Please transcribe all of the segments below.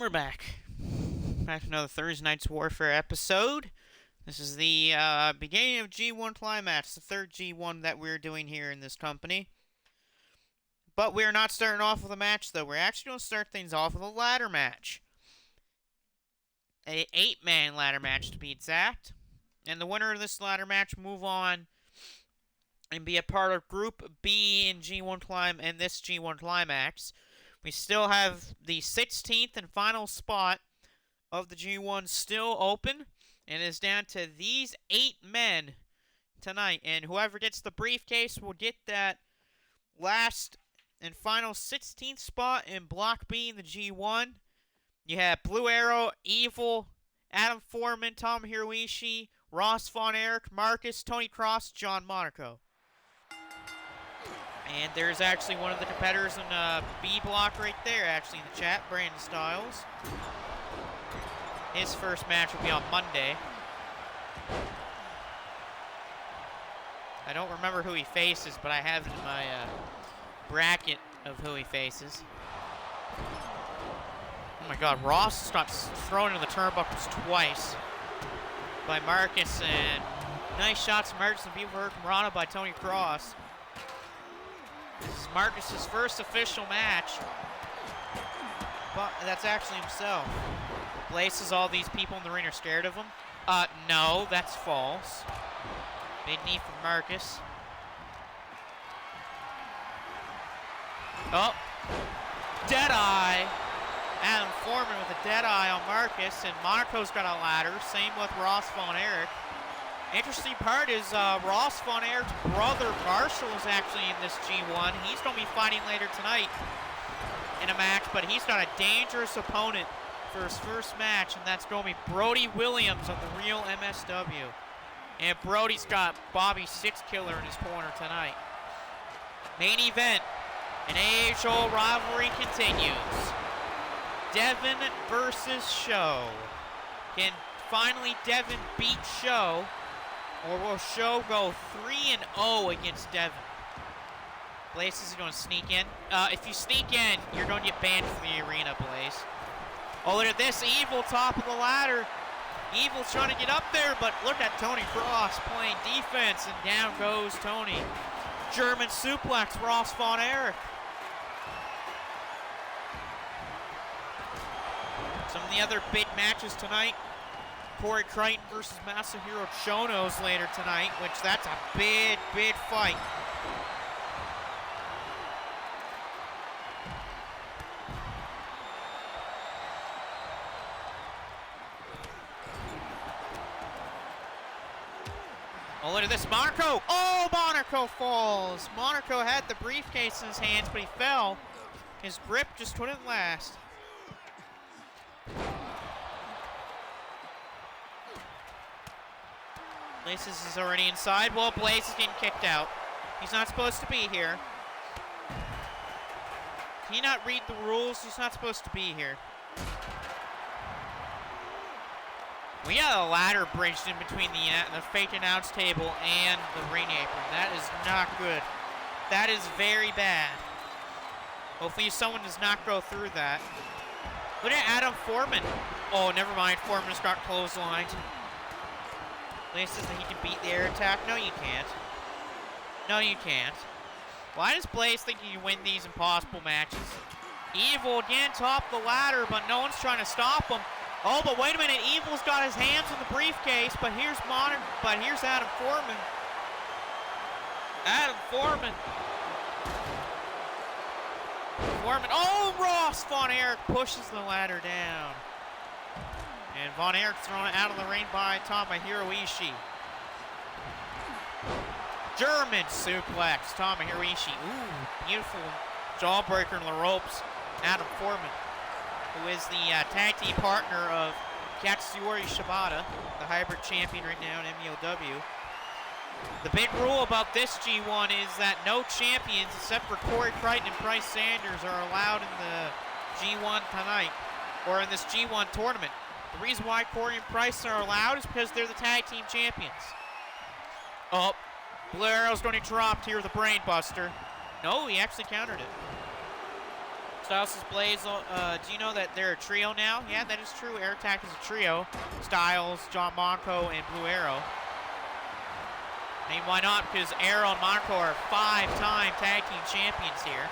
We're back. Back to another Thursday Night's Warfare episode. This is the beginning of G1 Climax, the third G1 that we're doing here in this company. But we're not starting off with a match, though. We're actually going to start things off with a ladder match. An 8-man ladder match, to be exact. And the winner of this ladder match move on and be a part of Group B in G1 and this G1 Climax. We still have the 16th and final spot of the G1 still open, and it's down to these 8 men tonight. And whoever gets the briefcase will get that last and final 16th spot in Block B in the G1. You have Blue Arrow, Evil, Adam Foreman, Tom Hiroishi, Ross Von Erich, Marcus, Tony Cross, John Monaco. And there's actually one of the competitors in B block right there, actually, in the chat, Brandon Styles. His first match will be on Monday. I don't remember who he faces, but I have it in my bracket of who he faces. Oh my god, Ross got thrown into the turnbuckles twice by Marcus, and nice shots from Marcus and Beaver Hurricane by Tony Cross. This is Marcus's first official match, but that's actually himself. Blaze all these people in the ring are scared of him. No, that's false. Big knee from Marcus. Oh, Deadeye. Adam Foreman with a Deadeye on Marcus, and Monaco's got a ladder. Same with Ross Von Erich. Interesting part is Ross Von Erich's brother Marshall is actually in this G1. He's going to be fighting later tonight in a match, but he's got a dangerous opponent for his first match, and that's going to be Brody Williams of the Real MSW. And Brody's got Bobby Six Killer in his corner tonight. Main event, an age-old rivalry continues. Devin versus Show. Can finally Devin beat Show? Or will Show go 3-0 against Devin? Blaze is going to sneak in. If you sneak in, you're going to get banned from the arena, Blaze. Oh, look at this. Evil top of the ladder. Evil's trying to get up there, but look at Tony Cross playing defense, and down goes Tony. German suplex, Ross Von Erich. Some of the other big matches tonight. Corey Crichton versus Masahiro Chono's later tonight, which that's a big, big fight. Oh, look at this, Monaco. Oh, Monaco falls. Monaco had the briefcase in his hands, but he fell. His grip just wouldn't last. Blazes is already inside. Well, Blaze is getting kicked out. He's not supposed to be here. Can you not read the rules? He's not supposed to be here. We got a ladder bridged in between the fake announce table and the ring apron. That is not good. That is very bad. Hopefully someone does not go through that. Look at Adam Foreman. Oh, never mind. Foreman just got clotheslined. Blaze says that he can beat the air attack. No, you can't. No, you can't. Why does Blaze think he can win these impossible matches? Evil again, top the ladder, but no one's trying to stop him. Oh, but wait a minute. Evil's got his hands on the briefcase, but here's Adam Foreman. Adam Foreman. Oh, Ross Von Erich pushes the ladder down. And Von Erich thrown out of the ring by Tama Hiroishi. German suplex, Tama Hiroishi. Ooh, beautiful jawbreaker in the ropes. Adam Foreman, who is the tag team partner of Katsuyori Shibata, the hybrid champion right now in MEOW. The big rule about this G1 is that no champions except for Corey Crichton and Bryce Sanders are allowed in the G1 tonight, or in this G1 tournament. The reason why Corey and Price are allowed is because they're the tag team champions. Oh, Blue Arrow's going to drop here with a brain buster. No, he actually countered it. Styles says, Blaze, do you know that they're a trio now? Yeah, that is true. Air Attack is a trio. Styles, John Monaco, and Blue Arrow. I mean, why not? Because Arrow and Monaco are 5-time tag team champions here.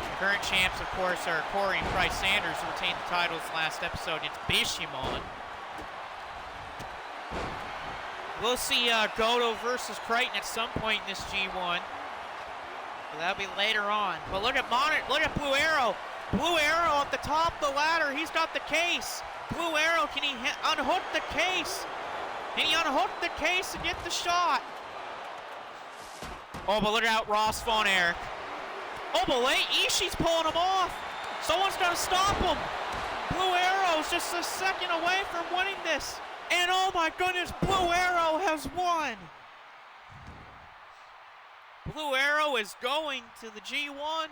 The current champs, of course, are Corey and Price Sanders, who retained the titles last episode against Bishamon. We'll see Goto versus Crichton at some point in this G1. But that'll be later on. But look at Blue Arrow. Blue Arrow at the top of the ladder. He's got the case. Blue Arrow, can he unhook the case? Can he unhook the case and get the shot? Oh, but look out, Ross Von Erich. Oh, but wait, Ishii's pulling him off. Someone's got to stop him. Blue Arrow's just a second away from winning this. And oh my goodness, Blue Arrow has won. Blue Arrow is going to the G1.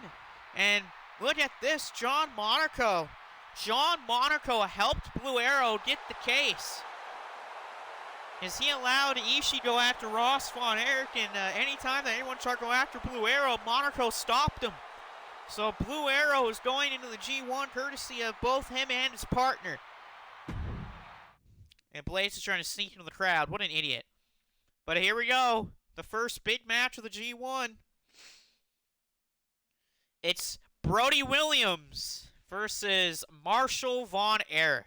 And look at this, John Monaco. John Monaco helped Blue Arrow get the case. Is he allowed Ishii to go after Ross Von Erich? And anytime that anyone tried to go after Blue Arrow, Monaco stopped him. So Blue Arrow is going into the G1 courtesy of both him and his partner. And Blaze is trying to sneak into the crowd. What an idiot. But here we go. The first big match of the G1. It's Brody Williams versus Marshall Von Erich.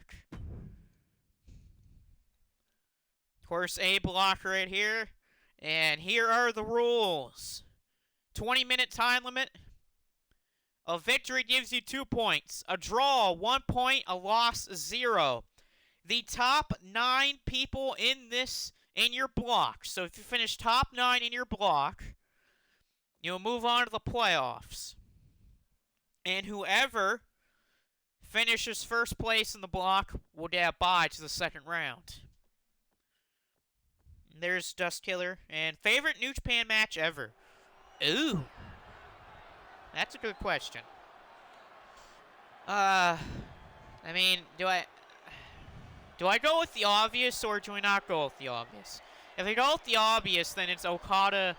Of course, A block right here. And here are the rules. 20-minute time limit. A victory gives you 2 points. A draw, 1 point. A loss, 0. The top 9 people in your block. So if you finish top 9 in your block, you'll move on to the playoffs. And whoever finishes first place in the block will get a bye to the second round. And there's Dust Killer. And favorite New Japan match ever? Ooh. That's a good question. I mean, do I go with the obvious, or do I not go with the obvious? If I go with the obvious, then it's Okada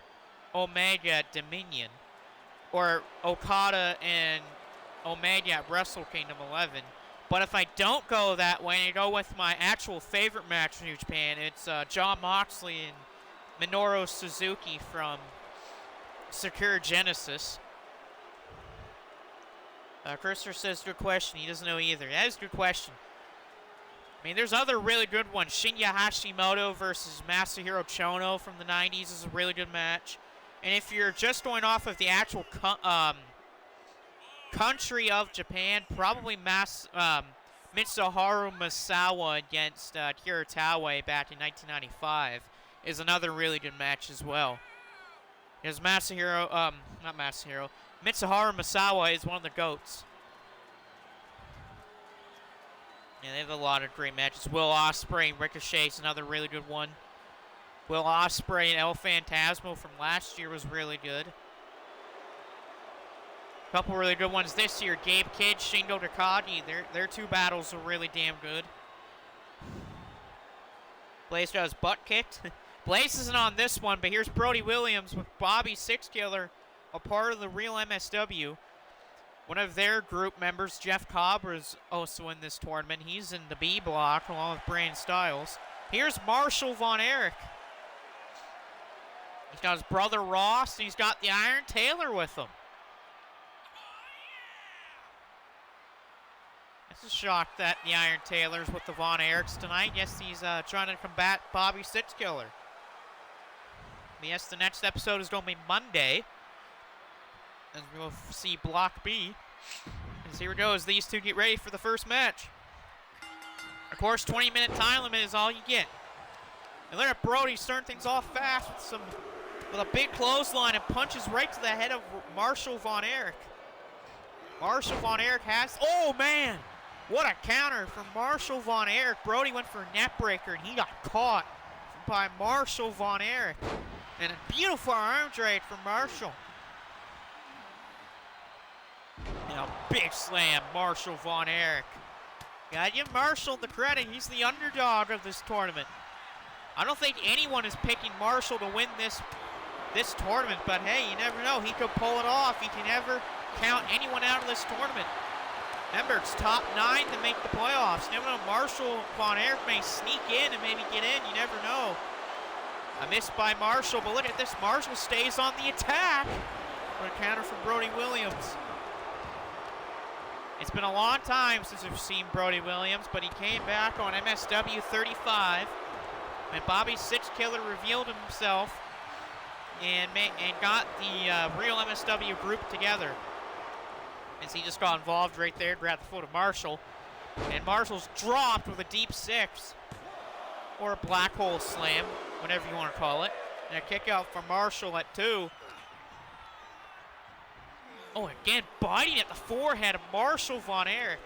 Omega at Dominion. Or Okada and Omega at Wrestle Kingdom 11. But if I don't go that way, and I go with my actual favorite match in New Japan, it's Jon Moxley and Minoru Suzuki from Sakura Genesis. Christopher says, good question. He doesn't know either. That is a good question. I mean, there's other really good ones. Shinya Hashimoto versus Masahiro Chono from the 90s is a really good match. And if you're just going off of the actual country of Japan, probably Mitsuharu Misawa against Kiritawe back in 1995 is another really good match as well. Because Mitsuharu Misawa is one of the GOATs. Yeah, they have a lot of great matches. Will Ospreay and Ricochet is another really good one. Will Ospreay and El Phantasmo from last year was really good. A couple really good ones this year. Gabe Kidd, Shingo Takagi. Their 2 battles were really damn good. Blaze got his butt kicked. Blaze isn't on this one, but here's Brody Williams with Bobby Sixkiller, a part of the Real MSW. One of their group members, Jeff Cobb, is also in this tournament. He's in the B block along with Brand Styles. Here's Marshall Von Erich. He's got his brother Ross, and he's got the Iron Taylor with him. It's a shock that the Iron Taylor's with the Von Erichs tonight. Yes, he's trying to combat Bobby Sixkiller. Yes, the next episode is going to be Monday. And we'll see Block B. And here it goes. These two get ready for the first match. Of course, 20-minute time limit is all you get. And look at Brody starting things off fast with a big clothesline and punches right to the head of Marshall Von Erich. Marshall Von Erich has... Oh, man! What a counter from Marshall Von Erich. Brody went for a net breaker, and he got caught by Marshall Von Erich. And a beautiful arm drag from Marshall. And a big slam, Marshall Von Erich. Gotta give Marshall the credit. He's the underdog of this tournament. I don't think anyone is picking Marshall to win this tournament, but hey, you never know. He could pull it off. He can never count anyone out of this tournament. Remember, it's top 9 to make the playoffs. You never know, Marshall Von Erich may sneak in and maybe get in. You never know. A miss by Marshall, but look at this. Marshall stays on the attack for a counter from Brody Williams. It's been a long time since we've seen Brody Williams, but he came back on MSW 35. And Bobby Six-Killer revealed himself and got the real MSW group together. As he just got involved right there, grabbed the foot of Marshall. And Marshall's dropped with a deep 6. Or a black hole slam, whatever you want to call it. And a kick out for Marshall at 2. Oh, again, biting at the forehead of Marshall Von Erich.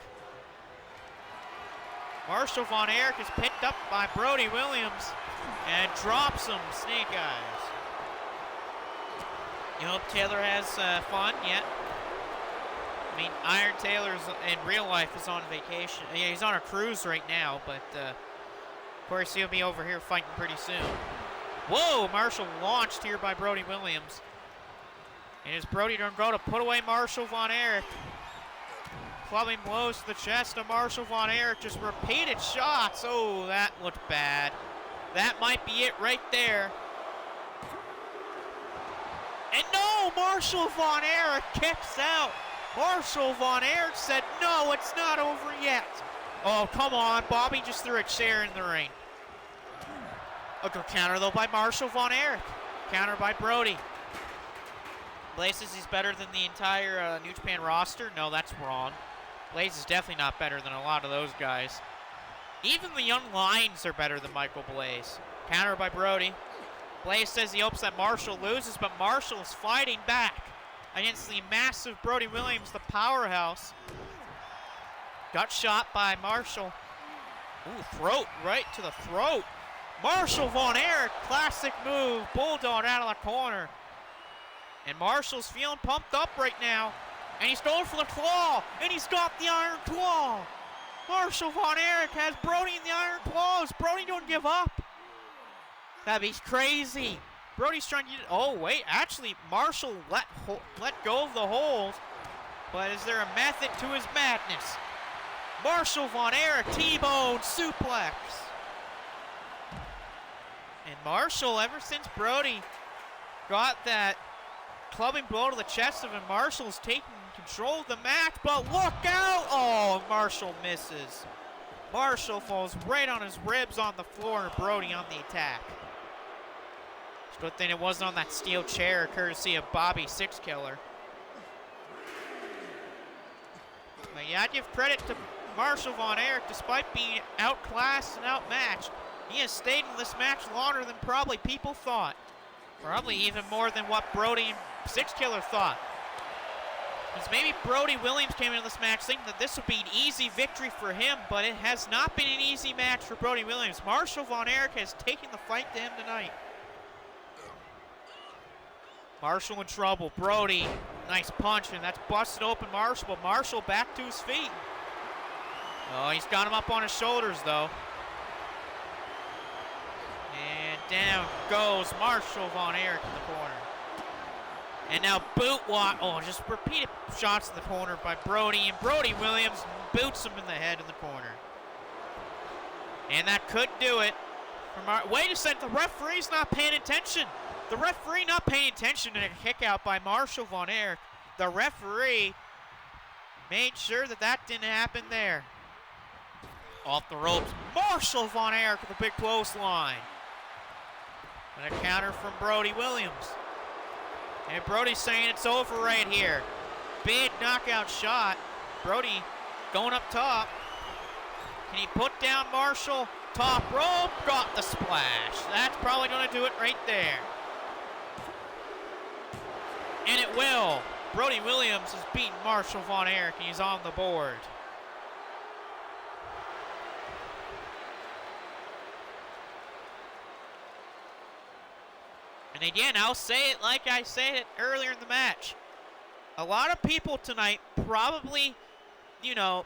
Marshall Von Erich is picked up by Brody Williams and drops him, snake eyes. You hope Taylor has fun yet? I mean, Iron Taylor's in real life is on vacation. Yeah, he's on a cruise right now, but of course he'll be over here fighting pretty soon. Whoa, Marshall launched here by Brody Williams. And as Brody don't go to put away Marshall Von Erich. Clubbing blows to the chest of Marshall Von Erich. Just repeated shots. Oh, that looked bad. That might be it right there. And no, Marshall Von Erich kicks out. Marshall Von Erich said, no, it's not over yet. Oh, come on. Bobby just threw a chair in the ring. A good counter, though, by Marshall Von Erich. Counter by Brody. Blaze says he's better than the entire New Japan roster. No, that's wrong. Blaze is definitely not better than a lot of those guys. Even the young Lions are better than Michael Blaze. Counter by Brody. Blaze says he hopes that Marshall loses, but Marshall is fighting back against the massive Brody Williams, the powerhouse. Got shot by Marshall. Ooh, throat, right to the throat. Marshall Von Erich, classic move. Bulldog out of the corner. And Marshall's feeling pumped up right now. And he's going for the claw. And he's got the iron claw. Marshall Von Erich has Brody in the iron claws. Brody don't give up. That'd be crazy. Brody's trying to get it. Oh, wait. Actually, Marshall let go of the hold. But is there a method to his madness? Marshall Von Erich, T-bone suplex. And Marshall, ever since Brody got that clubbing blow to the chest of him, Marshall's taking control of the match, but look out! Oh, Marshall misses. Marshall falls right on his ribs on the floor, and Brody on the attack. It's a good thing it wasn't on that steel chair, courtesy of Bobby Six-Killer. But yeah, I give credit to Marshall Von Erich, despite being outclassed and outmatched. He has stayed in this match longer than probably people thought. Probably even more than what Brody and Six-Killer thought. Because maybe Brody Williams came into this match thinking that this would be an easy victory for him, but it has not been an easy match for Brody Williams. Marshall Von Erich has taken the fight to him tonight. Marshall in trouble. Brody, nice punch, and that's busted open Marshall, but Marshall back to his feet. Oh, he's got him up on his shoulders, though. And down goes Marshall Von Erich in the corner. And now boot walk. Oh, just repeated shots in the corner by Brody. And Brody Williams boots him in the head in the corner. And that could do it. Wait a second, the referee's not paying attention. The referee not paying attention to a kick out by Marshall Von Erich. The referee made sure that that didn't happen there. Off the ropes, Marshall Von Erich with a big clothesline. And a counter from Brody Williams. And Brody's saying it's over right here. Big knockout shot. Brody going up top. Can he put down Marshall? Top rope, got the splash. That's probably going to do it right there. And it will. Brody Williams has beaten Marshall Von Erich, and he's on the board. And again, I'll say it like I said it earlier in the match. A lot of people tonight probably, a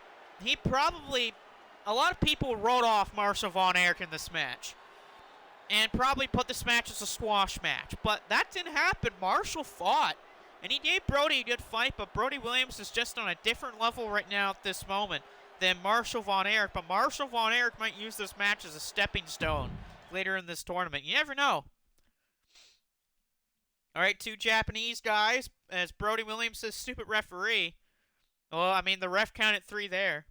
lot of people wrote off Marshall Von Erich in this match. And probably put this match as a squash match. But that didn't happen. Marshall fought. And he gave Brody a good fight, but Brody Williams is just on a different level right now at this moment than Marshall Von Erich. But Marshall Von Erich might use this match as a stepping stone later in this tournament. You never know. All right, 2 Japanese guys as Brody Williams says stupid referee. Well, I mean, the ref counted 3 there.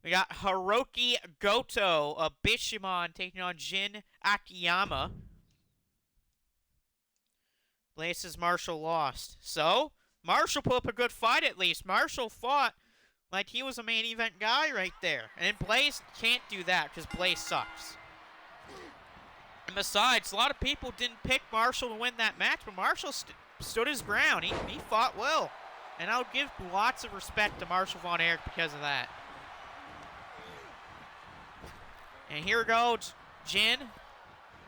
We got Hiroki Goto of Bishamon taking on Jin Akiyama. Blaze says Marshall lost. So, Marshall put up a good fight at least. Marshall fought like he was a main event guy right there. And Blaze can't do that because Blaze sucks. And besides, a lot of people didn't pick Marshall to win that match, but Marshall stood his ground. He fought well. And I'll give lots of respect to Marshall Von Erich because of that. And here goes Jin.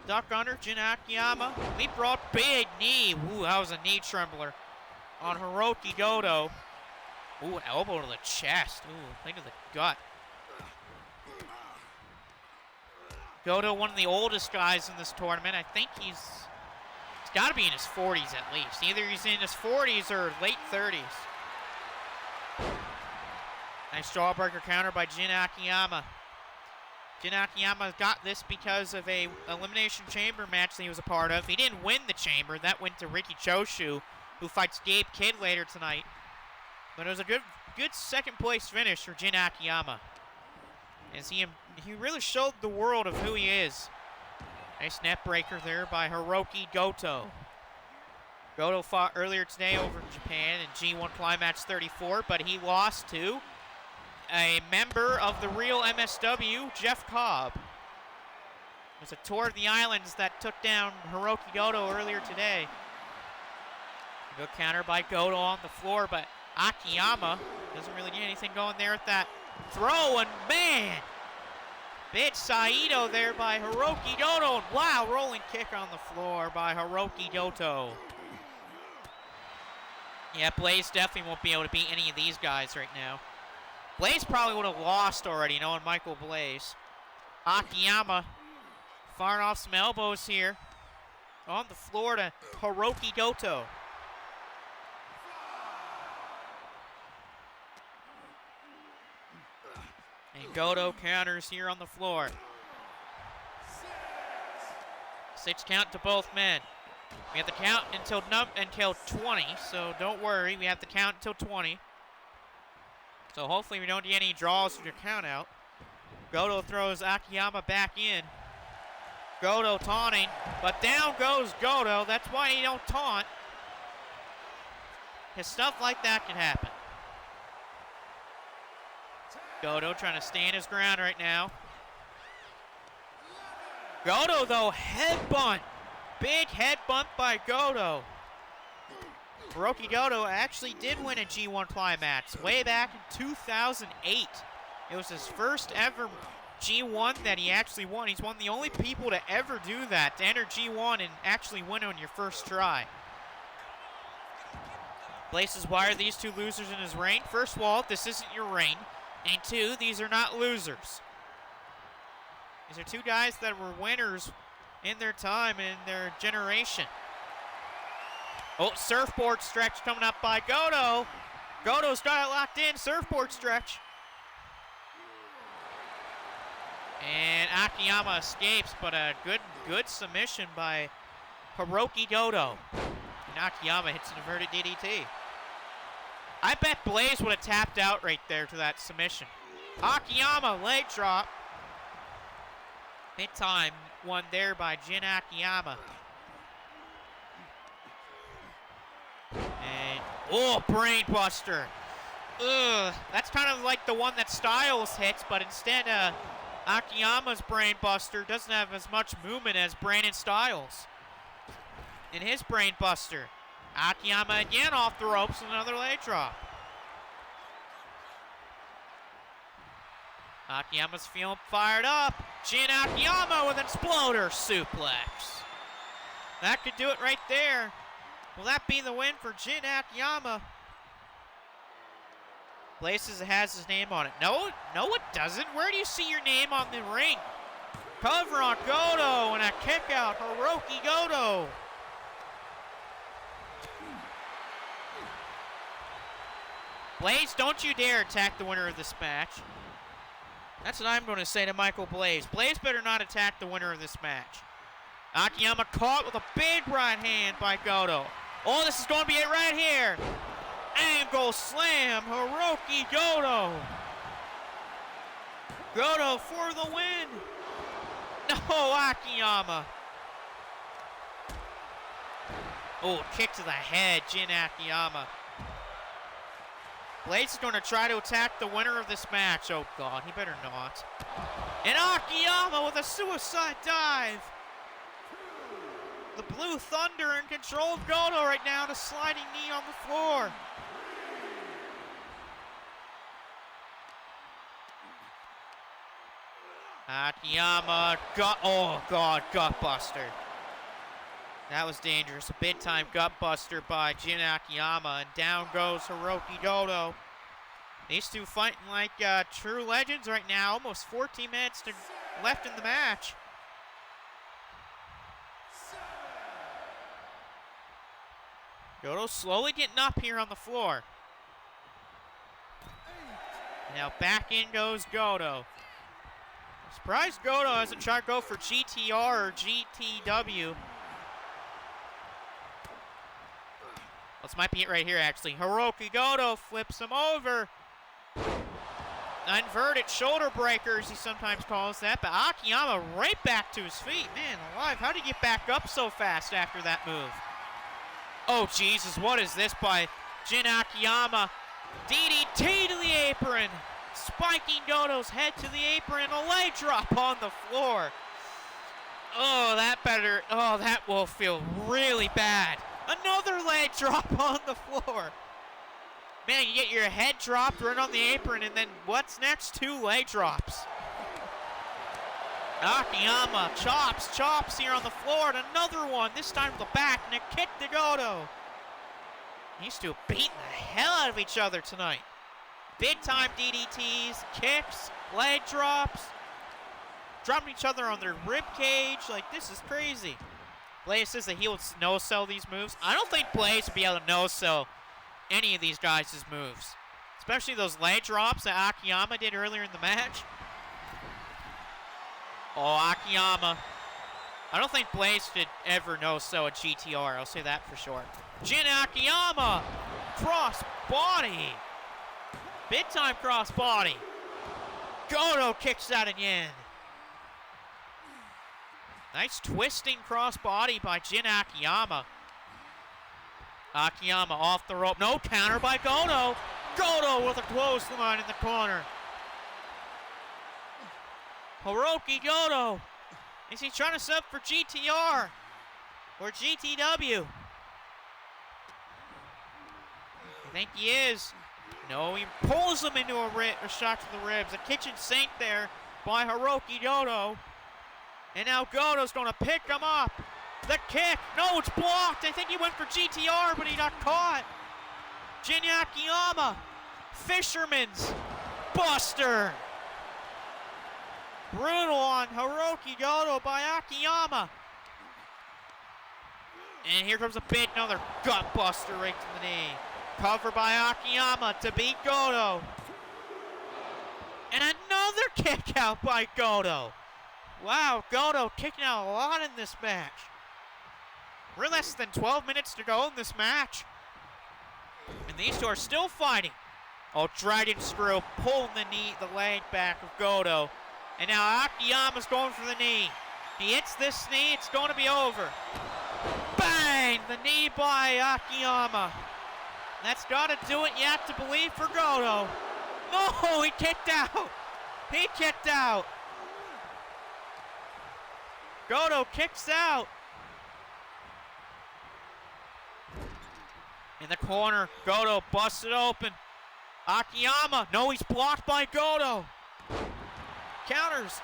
Duck under, Jin Akiyama. We brought big knee. Ooh, that was a knee trembler on Hiroki Goto. Ooh, an elbow to the chest. Ooh, think of the gut. Goto, one of the oldest guys in this tournament. I think he's got to be in his 40s at least. Either he's in his 40s or late 30s. Nice jawbreaker counter by Jin Akiyama. Jin Akiyama got this because of a Elimination Chamber match that he was a part of. He didn't win the Chamber. That went to Riki Choshu, who fights Gabe Kidd later tonight. But it was a good second place finish for Jin Akiyama. As he really showed the world of who he is. Nice net breaker there by Hiroki Goto. Goto fought earlier today over in Japan in G1 Climax 34, but he lost to a member of the real MSW, Jeff Cobb. It was a tour of the islands that took down Hiroki Goto earlier today. Good counter by Goto on the floor, but Akiyama doesn't really get anything going there with that throw, and man, big Saito there by Hiroki Goto, and wow, rolling kick on the floor by Hiroki Goto. Yeah, Blaze definitely won't be able to beat any of these guys right now. Blaze probably would have lost already, knowing Michael Blaze. Akiyama firing off some elbows here on the floor to Hiroki Goto. And Goto counters here on the floor. 6 count to both men. We have to count until 20, so don't worry. We have to count until 20. So hopefully we don't get any draws with your count out. Goto throws Akiyama back in. Goto taunting, but down goes Goto. That's why you don't taunt, because stuff like that can happen. Goto trying to stand his ground right now. Goto, though, headbutt. Big headbutt by Goto. Hiroki Goto actually did win a G1 Climax way back in 2008. It was his first ever G1 that he actually won. He's one of the only people to ever do that, to enter G1 and actually win on your first try. Blaze, why are these 2 losers in his reign? First of all, this isn't your reign. And 2, these are not losers. These are 2 guys that were winners in their time and in their generation. Oh, surfboard stretch coming up by Goto. Goto's got it locked in, surfboard stretch. And Akiyama escapes, but a good submission by Hiroki Goto. And Akiyama hits an inverted DDT. I bet Blaze would have tapped out right there to that submission. Akiyama, leg drop. Big time one there by Jin Akiyama. And, oh, brain buster. Ugh, that's kind of like the one that Styles hits, but instead Akiyama's brain buster doesn't have as much movement as Brandon Styles in his brain buster. Akiyama again off the ropes with another leg drop. Akiyama's feeling fired up. Jin Akiyama with an exploder suplex. That could do it right there. Will that be the win for Jin Akiyama? Places has his name on it. No, it doesn't. Where do you see your name on the ring? Cover on Goto and a kick out. Hiroki Goto. Blaze, don't you dare attack the winner of this match. That's what I'm going to say to Michael Blaze. Blaze better not attack the winner of this match. Akiyama caught with a big right hand by Goto. Oh, this is going to be it right here. Angle slam, Hiroki Goto. Goto for the win. No, Akiyama. Oh, kick to the head, Jin Akiyama. Blaze is going to try to attack the winner of this match. Oh, God, he better not. And Akiyama with a suicide dive. The Blue Thunder in control of Goto right now, the sliding knee on the floor. Akiyama, oh God, gutbuster. That was dangerous. A big time gutbuster by Jin Akiyama, and down goes Hiroki Goto. These two fighting like true legends right now. Almost 14 minutes left in the match. Goto slowly getting up here on the floor. Now back in goes Goto. I'm surprised Goto hasn't tried to go for GTR or GTW. This might be it right here, actually. Hiroki Goto flips him over. Inverted shoulder breakers, he sometimes calls that. But Akiyama right back to his feet. Man alive, how did he get back up so fast after that move? Oh, Jesus, what is this by Jin Akiyama? DDT to the apron. Spiking Goto's head to the apron. A leg drop on the floor. Oh, that will feel really bad. Another leg drop on the floor. Man, you get your head dropped right on the apron, and then what's next? 2 leg drops. Akiyama chops here on the floor, and another one, this time to the back, and a kick to Goto. These two beating the hell out of each other tonight. Big time DDTs, kicks, leg drops, dropping each other on their rib cage. Like, this is crazy. Blaze says that he will no-sell these moves. I don't think Blaze would be able to no-sell any of these guys' moves, especially those leg drops that Akiyama did earlier in the match. Oh, Akiyama. I don't think Blaze could ever no-sell a GTR. I'll say that for sure. Jin Akiyama. Cross body. Big time cross body. Goto kicks out again. Nice twisting cross body by Jin Akiyama. Akiyama off the rope. No counter by Goto. Goto with a clothesline in the corner. Hiroki Goto. Is he trying to sub for GTR or GTW? I think he is. No, he pulls him into a shot to the ribs. A kitchen sink there by Hiroki Goto. And now Goto's going to pick him up. The kick. No, it's blocked. I think he went for GTR, but he got caught. Jin Akiyama. Fisherman's Buster. Brutal on Hiroki Goto by Akiyama. And here comes another gut buster right to the knee. Cover by Akiyama to beat Goto. And another kick out by Goto. Wow, Goto kicking out a lot in this match. We're less than 12 minutes to go in this match. And these two are still fighting. Oh, dragon screw pulling the leg back of Goto. And now Akiyama's going for the knee. He hits this knee, it's going to be over. Bang! The knee by Akiyama. That's got to do it, you have to believe, for Goto. No, he kicked out. He kicked out. Goto kicks out. In the corner, Goto busted open. Akiyama, no, he's blocked by Goto. Counters.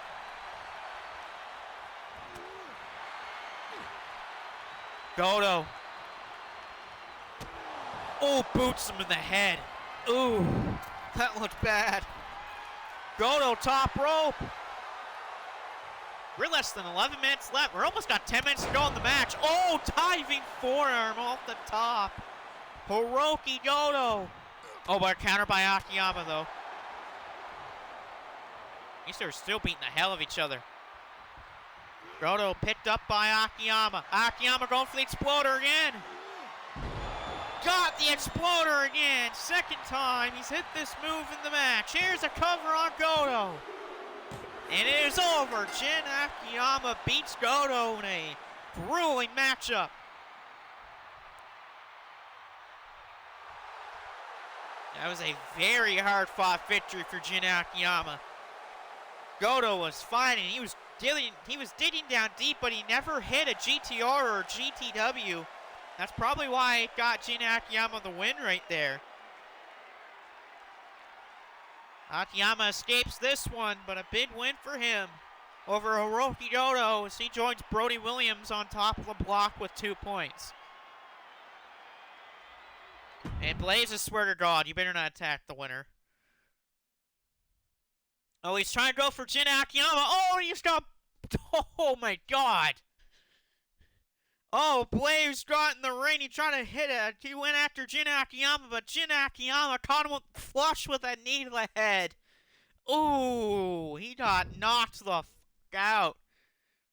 Goto. Oh, boots him in the head. Ooh, that looked bad. Goto top rope. We're less than 11 minutes left. We're almost got 10 minutes to go in the match. Oh, diving forearm off the top. Hiroki Goto. Oh, but counter by Akiyama, though. These two are still beating the hell of each other. Goto picked up by Akiyama. Akiyama going for the exploder again. Got the exploder again. Second time he's hit this move in the match. Here's a cover on Goto. And it is over. Jin Akiyama beats Goto in a grueling matchup. That was a very hard-fought victory for Jin Akiyama. Goto was fighting. He was digging down deep, but he never hit a GTR or a GTW. That's probably why it got Jin Akiyama the win right there. Akiyama escapes this one, but a big win for him over Hiroki Goto as he joins Brody Williams on top of the block with 2 points. And Blaze, I swear to God, you better not attack the winner. Oh, he's trying to go for Jin Akiyama. Oh, he's got... Oh, my God. Oh, Blaze got in the ring. He tried to hit it. He went after Jin Akiyama, but Jin Akiyama caught him flush with a knee to the head. Ooh, he got knocked the f*** out.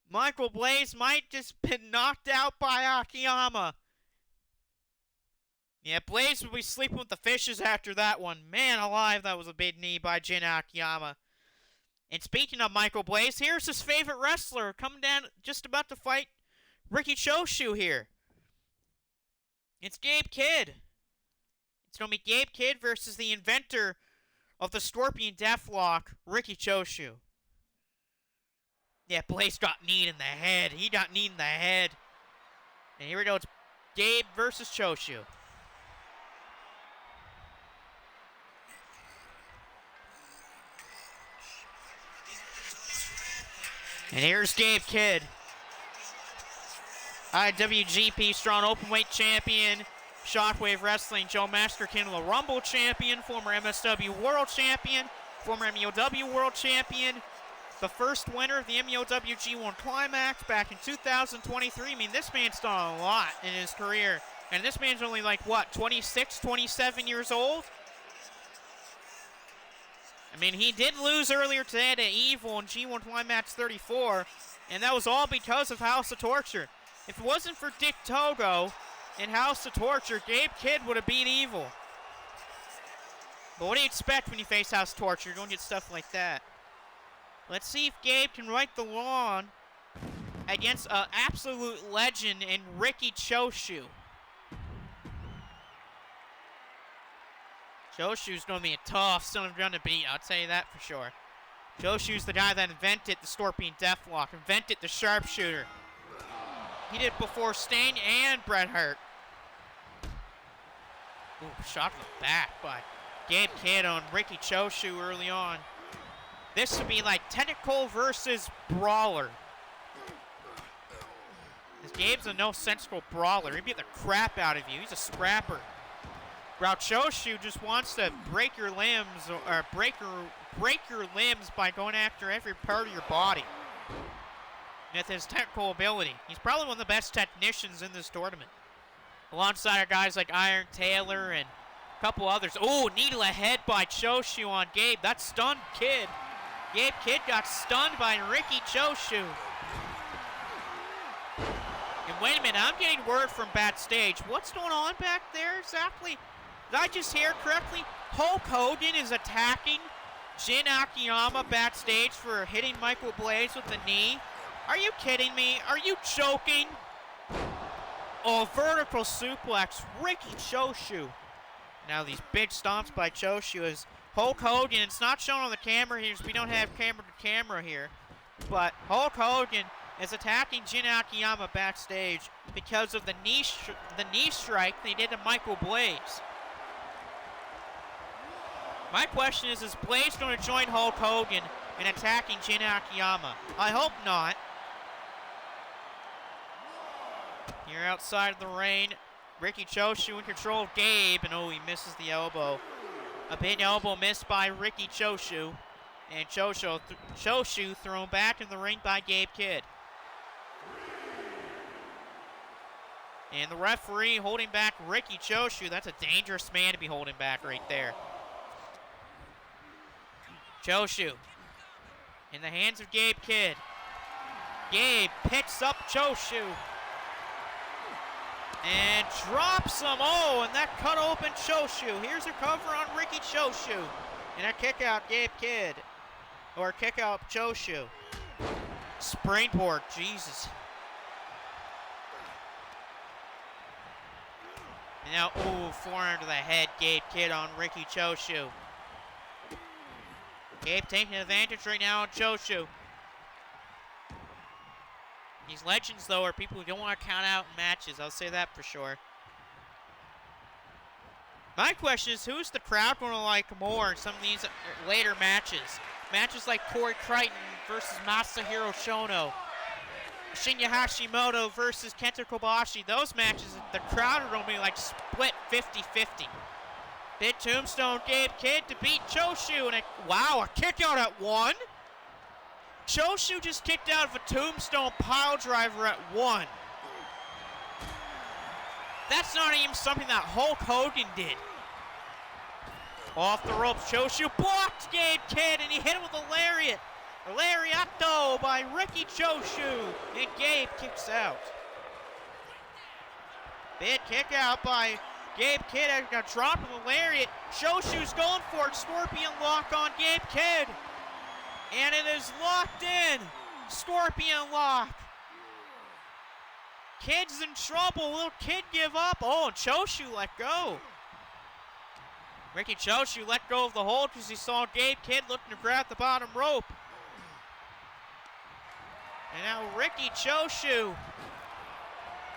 Michael Blaze might just been knocked out by Akiyama. Yeah, Blaze will be sleeping with the fishes after that one. Man alive, that was a big knee by Jin Akiyama. And speaking of Michael Blaze, here's his favorite wrestler coming down, just about to fight Riki Choshu here. It's Gabe Kidd. It's going to be Gabe Kidd versus the inventor of the Scorpion Deathlock, Riki Choshu. Yeah, Blaze got kneed in the head. He got kneed in the head. And here we go. It's Gabe versus Choshu. And here's Gabe Kidd. IWGP Strong Openweight Champion, Shockwave Wrestling Joe Masterkin, the Rumble Champion, former MSW World Champion, former MEOW World Champion, the first winner of the MEOW G1 Climax back in 2023. I mean, this man's done a lot in his career. And this man's only like, what, 26, 27 years old? I mean, he did lose earlier today to Evil in G1 Climax 34, and that was all because of House of Torture. If it wasn't for Dick Togo and House of Torture, Gabe Kidd would have beat Evil. But what do you expect when you face House of Torture? You don't get stuff like that. Let's see if Gabe can right the wrong against an absolute legend in Riki Choshu. Choshu's going to be a tough son of a gun to beat, I'll tell you that for sure. Choshu's the guy that invented the Scorpion Deathlock, invented the sharpshooter. He did it before Sting and Bret Hart. Ooh, shot to the back by Gabe Kidd on Riki Choshu early on. This would be like technical versus brawler. Because Gabe's a no-sensical brawler. He'd beat the crap out of you. He's a scrapper. While Choshu just wants to break your limbs or break your limbs by going after every part of your body. With his technical ability. He's probably one of the best technicians in this tournament. Alongside guys like Iron Taylor and a couple others. Oh, knee to the head by Choshu on Gabe. That stunned Kidd. Gabe Kidd got stunned by Riki Choshu. And wait a minute, I'm getting word from backstage. What's going on back there exactly? Did I just hear correctly? Hulk Hogan is attacking Jin Akiyama backstage for hitting Michael Blaze with the knee. Are you kidding me? Are you joking? Oh, vertical suplex, Riki Choshu. Now these big stomps by Choshu is Hulk Hogan. It's not shown on the camera here because we don't have camera to camera here. But Hulk Hogan is attacking Jin Akiyama backstage because of the knee strike they did to Michael Blaze. My question is Blaze going to join Hulk Hogan in attacking Jin Akiyama? I hope not. Here outside of the ring, Riki Choshu in control of Gabe, and oh, he misses the elbow. A big elbow missed by Riki Choshu, and Choshu thrown back in the ring by Gabe Kidd. And the referee holding back Ricky Choshu. That's a dangerous man to be holding back right there. Choshu in the hands of Gabe Kidd. Gabe picks up Choshu and drops him. Oh, and that cut open Choshu. Here's a cover on Ricky Choshu. And a kick out Gabe Kidd. Or kick out Choshu. Springboard, Jesus. And now, ooh, forehand to the head, Gabe Kidd on Ricky Choshu. Gabe taking advantage right now on Choshu. These legends, though, are people who don't want to count out in matches. I'll say that for sure. My question is, who's the crowd going to like more in some of these later matches? Matches like Corey Crichton versus Masahiro Shono. Shinya Hashimoto versus Kenta Kobashi. Those matches, the crowd are going to be like split 50-50. Big tombstone Gabe Kidd to beat Choshu. And wow, a kick out at 1. Choshu just kicked out of a tombstone pile driver at 1. That's not even something that Hulk Hogan did. Off the ropes, Choshu blocked Gabe Kidd, and he hit him with a lariat. A lariato by Ricky Choshu, and Gabe kicks out. Big kick out by Gabe Kidd. Got dropped with a lariat. Choshu's going for it. Scorpion lock on Gabe Kidd. And it is locked in. Scorpion lock. Kidd's in trouble. Will Kidd give up? Oh, and Choshu let go. Ricky Choshu let go of the hold because he saw Gabe Kidd looking to grab the bottom rope. And now Ricky Choshu.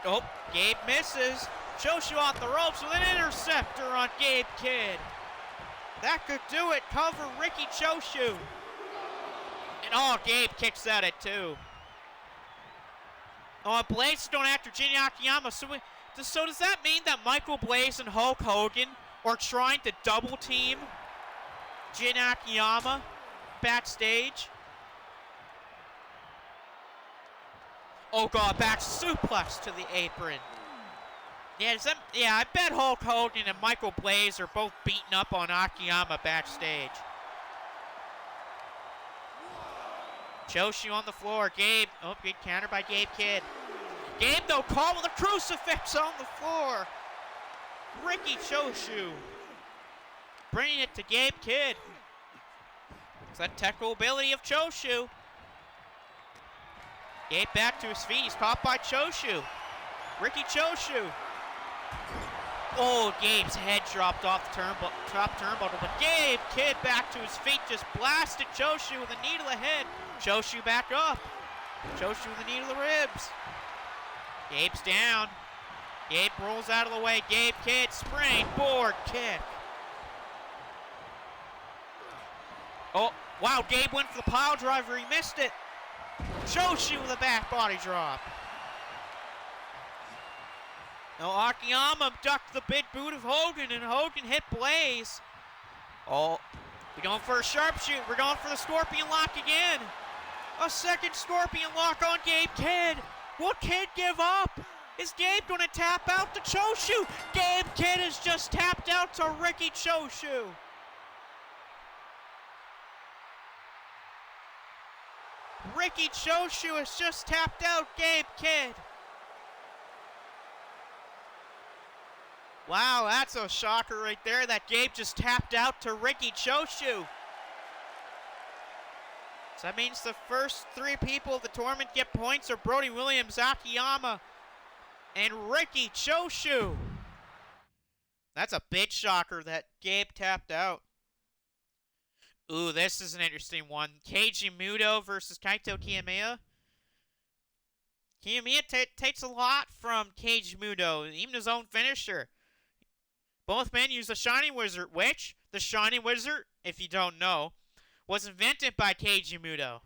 Oh, Gabe misses. Choshu off the ropes with an interceptor on Gabe Kidd. That could do it. Cover Ricky Choshu. And oh, Gabe kicks at it too. Oh, Blaze going after Jin Akiyama. So does that mean that Michael Blaze and Hulk Hogan are trying to double team Jin Akiyama backstage? Oh God, back suplex to the apron. Yeah, I bet Hulk Hogan and Michael Blaze are both beating up on Akiyama backstage. Choshu on the floor. Gabe, oh, good counter by Gabe Kidd. Gabe, though, caught with a crucifix on the floor. Ricky Choshu bringing it to Gabe Kidd. It's that technical ability of Choshu. Gabe back to his feet. He's caught by Choshu. Ricky Choshu. Oh, Gabe's head dropped off the top turnbuckle, but Gabe Kidd back to his feet, just blasted Choshu with a knee to the head. Choshu back up. Choshu with a knee to the ribs. Gabe's down. Gabe rolls out of the way. Gabe Kidd, springboard kick. Oh, wow, Gabe went for the pile driver. He missed it. Choshu with a back body drop. Now Akiyama ducked the big boot of Hogan, and Hogan hit Blaze. Oh, we're going for a sharpshoot. We're going for the Scorpion lock again. A second Scorpion lock on Gabe Kidd. Will Kidd give up? Is Gabe going to tap out to Choshu? Gabe Kidd has just tapped out to Ricky Choshu. Ricky Choshu has just tapped out Gabe Kidd. Wow, that's a shocker right there that Gabe just tapped out to Ricky Choshu. So that means the first 3 people of the tournament get points are Brody Williams, Akiyama, and Ricky Choshu. That's a big shocker that Gabe tapped out. Ooh, this is an interesting one. Keiji Muto versus Kaito Kiyomiya. Kiyomiya takes a lot from Keiji Muto, even his own finisher. Both men use the Shining Wizard, which, the Shining Wizard, if you don't know, was invented by Keiji Muto.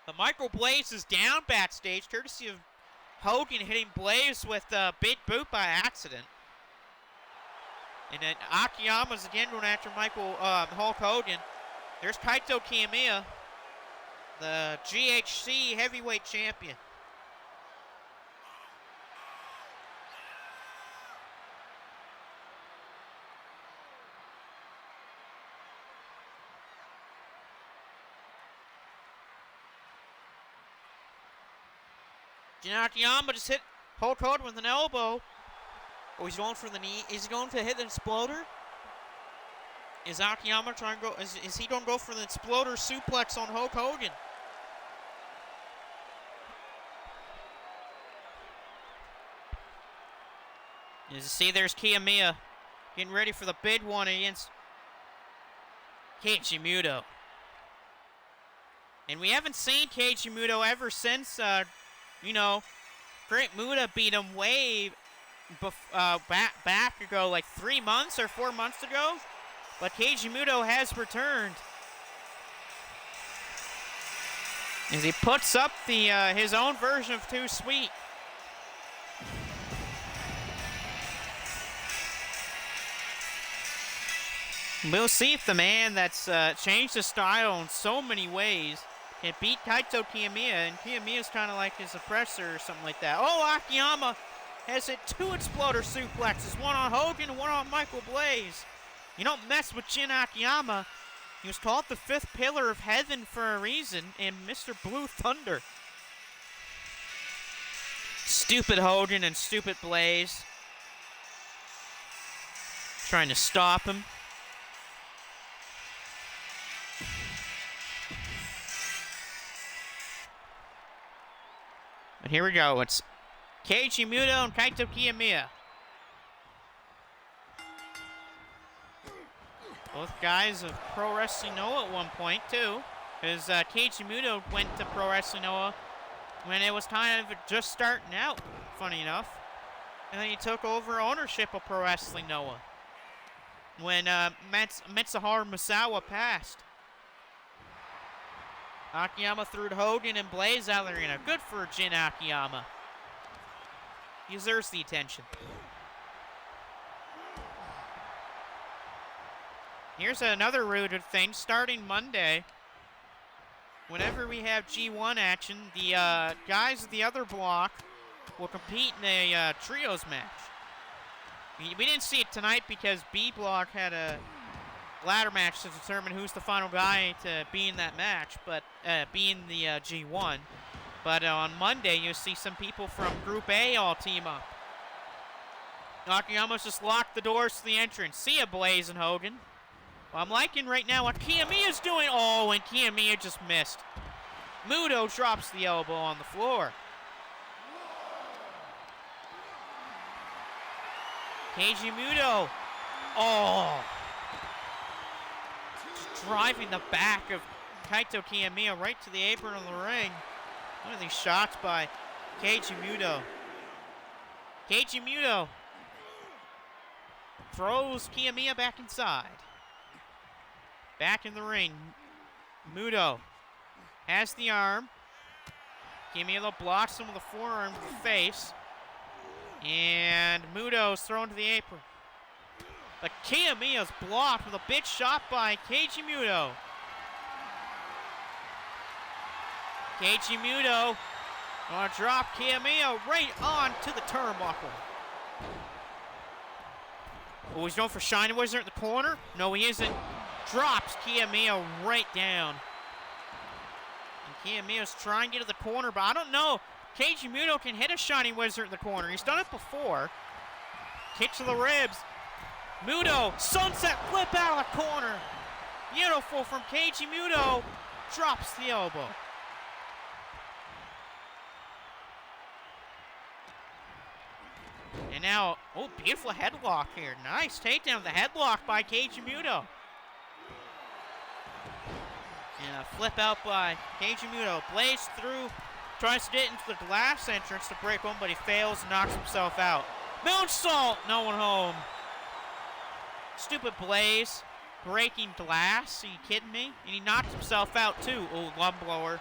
But Michael Blaze is down backstage, courtesy of Hogan hitting Blaze with a big boot by accident. And then Akiyama's again going after Hulk Hogan. There's Kaito Kiyomiya, the GHC heavyweight champion. Jin Akiyama just hit Hulk Hogan with an elbow. Oh, he's going for the knee. Is he going to hit the exploder? Is Akiyama trying to go? Is he going to go for the exploder suplex on Hulk Hogan? As you see, there's Kiyomiya getting ready for the big one against Keiji Muto. And we haven't seen Keiji Muto ever since, Great Muta beat him way back ago, like 3 months or 4 months ago. But Keiji Muto has returned. As he puts up the his own version of Too Sweet. We'll see if the man that's changed his style in so many ways can beat Kaito Kiyomiya, and Kiyomiya's kind of like his oppressor or something like that. Oh, Akiyama has hit 2 exploder suplexes, one on Hogan and one on Michael Blaze. You don't mess with Jin Akiyama. He was called the 5th pillar of heaven for a reason, and Mr. Blue Thunder. Stupid Hogan and stupid Blaze. Trying to stop him. But here we go. It's Keiji Muto and Kaito Kiyomiya. Both guys of Pro Wrestling Noah at one point, too. Because Keiji Muto went to Pro Wrestling Noah when it was kind of just starting out, funny enough. And then he took over ownership of Pro Wrestling Noah when Mitsuharu Misawa passed. Akiyama threw Hogan and Blaze out of the arena. Good for Jin Akiyama. He deserves the attention. Here's another rooted thing. Starting Monday, whenever we have G1 action, the guys of the other block will compete in a trios match. We didn't see it tonight because B block had a ladder match to determine who's the final guy to be in that match, but be in the G1. But on Monday, you'll see some people from Group A all team up. Akiyama's just locked the doors to the entrance. See ya, Blaze and Hogan. Well, I'm liking right now what Kiyomiya's doing. Oh, and Kiyomiya just missed. Muto drops the elbow on the floor. Keiji Muto. Oh. Just driving the back of Kaito Kiyomiya right to the apron of the ring. One of these shots by Keiji Muto. Keiji Muto throws Kiyomiya back inside. Back in the ring. Muto has the arm. Kiyomiya blocks him with a forearm to the face. And Muto's thrown to the apron. But Kiyomiya's blocked with a big shot by Keiji Muto. Keiji Muto gonna drop Kiyomiya right on to the turnbuckle. Oh, he's going for Shining Wizard in the corner? No, he isn't. Drops Kiyomiya right down. And Kiyomiya's trying to get to the corner, but I don't know. Keiji Muto can hit a Shining Wizard in the corner. He's done it before. Kick to the ribs. Muto, sunset flip out of the corner. Beautiful from Keiji Muto. Drops the elbow. And now, oh, beautiful headlock here. Nice takedown of the headlock by Keiji Muto. And a flip out by Keiji Muto. Blaze through, tries to get into the glass entrance to break one, but he fails and knocks himself out. Moonsault, no one home. Stupid Blaze, breaking glass. Are you kidding me? And he knocked himself out too. Oh, lung blower.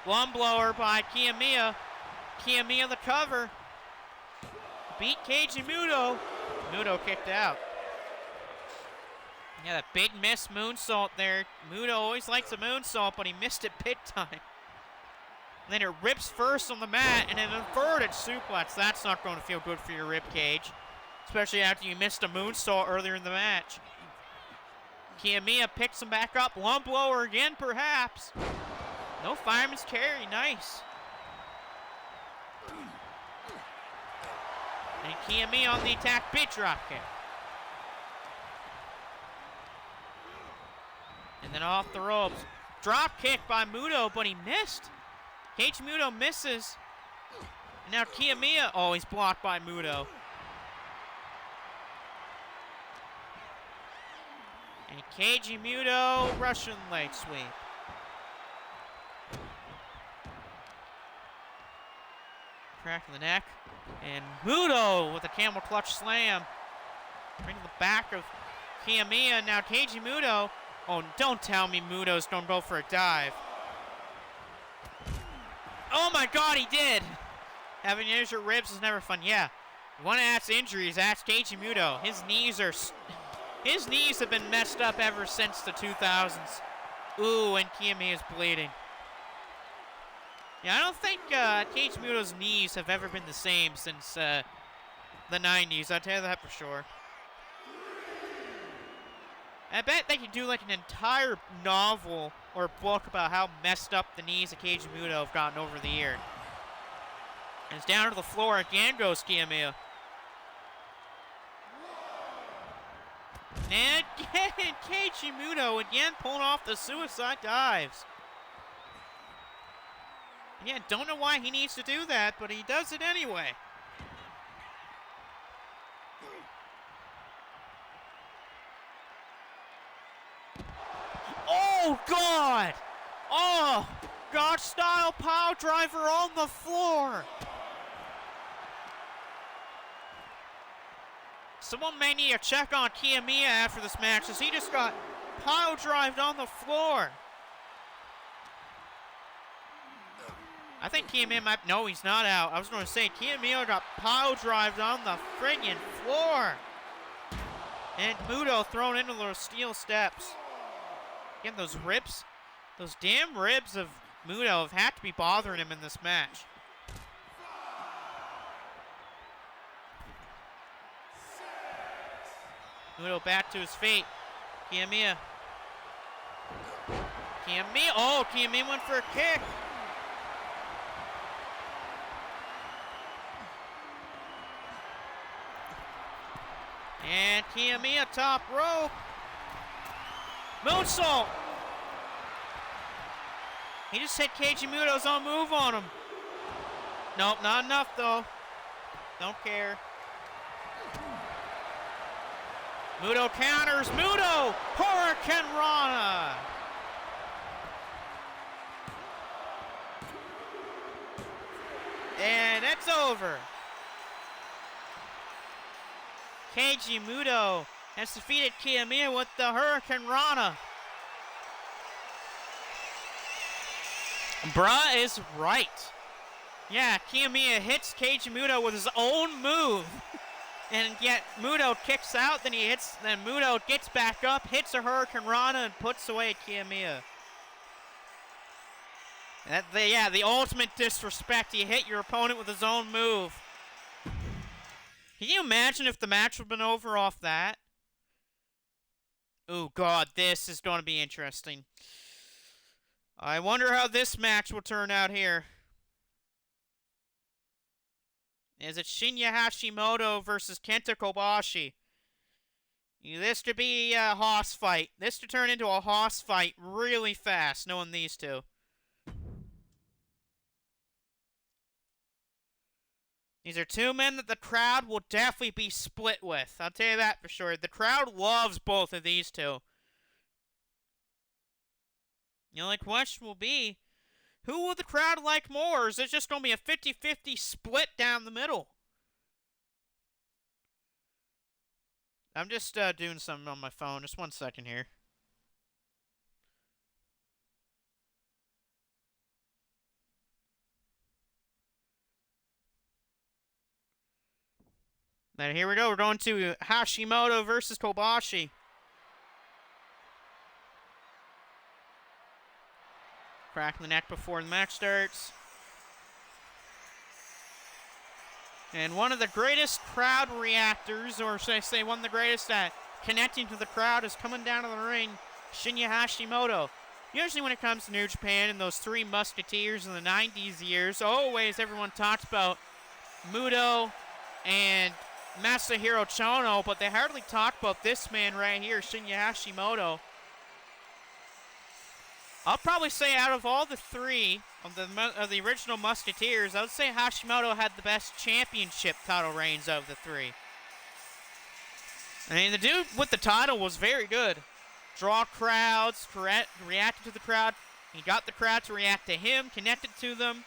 Lung blower by Kiyomiya. Kiyomiya the cover. Beat Keiji Muto. Muto kicked out. Yeah, that big miss moonsault there. Muto always likes a moonsault, but he missed it big time. And then it rips first on the mat, and an inverted suplex. That's not going to feel good for your rib cage, especially after you missed a moonsault earlier in the match. Kiyomiya picks him back up. Lung blower again, perhaps. No fireman's carry. Nice. And Kiyomiya on the attack, big drop kick. And then off the ropes. Drop kick by Muto, but he missed. Keiji Muto misses. And now Kiyomiya, oh, he's blocked by Muto. And Keiji Muto, Russian leg sweep. Crack in the neck. And Muto with a camel clutch slam. Right to the back of Kiyomiya. Now Keiji Muto. Oh, don't tell me Muto's gonna go for a dive. Oh my god, he did! Having injured ribs is never fun. Yeah, you want to ask injuries, ask Keiji Muto. His knees have been messed up ever since the 2000s. Ooh, and Kiyomiya's bleeding. Yeah, I don't think Keiji Muto's knees have ever been the same since the 90s. I'll tell you that for sure. I bet they could do like an entire novel or book about how messed up the knees of Keiji Muto have gotten over the year. And it's down to the floor. Again goes Kiyomiya. And again, Keiji Muto again pulling off the suicide dives. Yeah, don't know why he needs to do that, but he does it anyway. Oh, God! Oh, God-style power driver on the floor. Someone may need to check on Kiyomiya after this match, as he just got power drived on the floor. I think Kiyomiya might... No, he's not out. I was going to say, Kiyomiya got power drived on the friggin' floor. And Muto thrown into those steel steps. Again, those ribs, those damn ribs of Muto have had to be bothering him in this match. Muto back to his feet. Kiyomiya. Oh, Kiyomiya went for a kick. And Kiyomiya top rope. Moonsault! He just hit Keiji Muto's own move on him. Nope, not enough though. Don't care. Muto counters. Muto! Hurricane Rana! And it's over. Keiji Muto has defeated Kiyomiya with the Hurricane Rana. Bruh is right. Yeah, Kiyomiya hits Keiji Muto with his own move. And yet Muto kicks out, then Muto gets back up, hits a Hurricane Rana, and puts away Kiyomiya. The ultimate disrespect. You hit your opponent with his own move. Can you imagine if the match would have been over off that? Oh, God, this is going to be interesting. I wonder how this match will turn out here. Is it Shinya Hashimoto versus Kenta Kobashi? This could be a hoss fight. This could turn into a hoss fight really fast, knowing these two. These are two men that the crowd will definitely be split with. I'll tell you that for sure. The crowd loves both of these two. The only question will be, who will the crowd like more? Or is it just going to be a 50-50 split down the middle? I'm just doing something on my phone. Just 1 second here. Then here we go. We're going to Hashimoto versus Kobashi. Crack in the neck before the match starts. And one of the greatest crowd reactors, or should I say one of the greatest at connecting to the crowd, is coming down to the ring, Shinya Hashimoto. Usually when it comes to New Japan and those three musketeers in the 90s years, always everyone talks about Muto, and Masahiro Chono, but they hardly talk about this man right here, Shinya Hashimoto. I'll probably say out of all the three of the original Musketeers, I would say Hashimoto had the best championship title reigns of the three. I mean, the dude with the title was very good. Draw crowds, reacted to the crowd. He got the crowd to react to him, connected to them,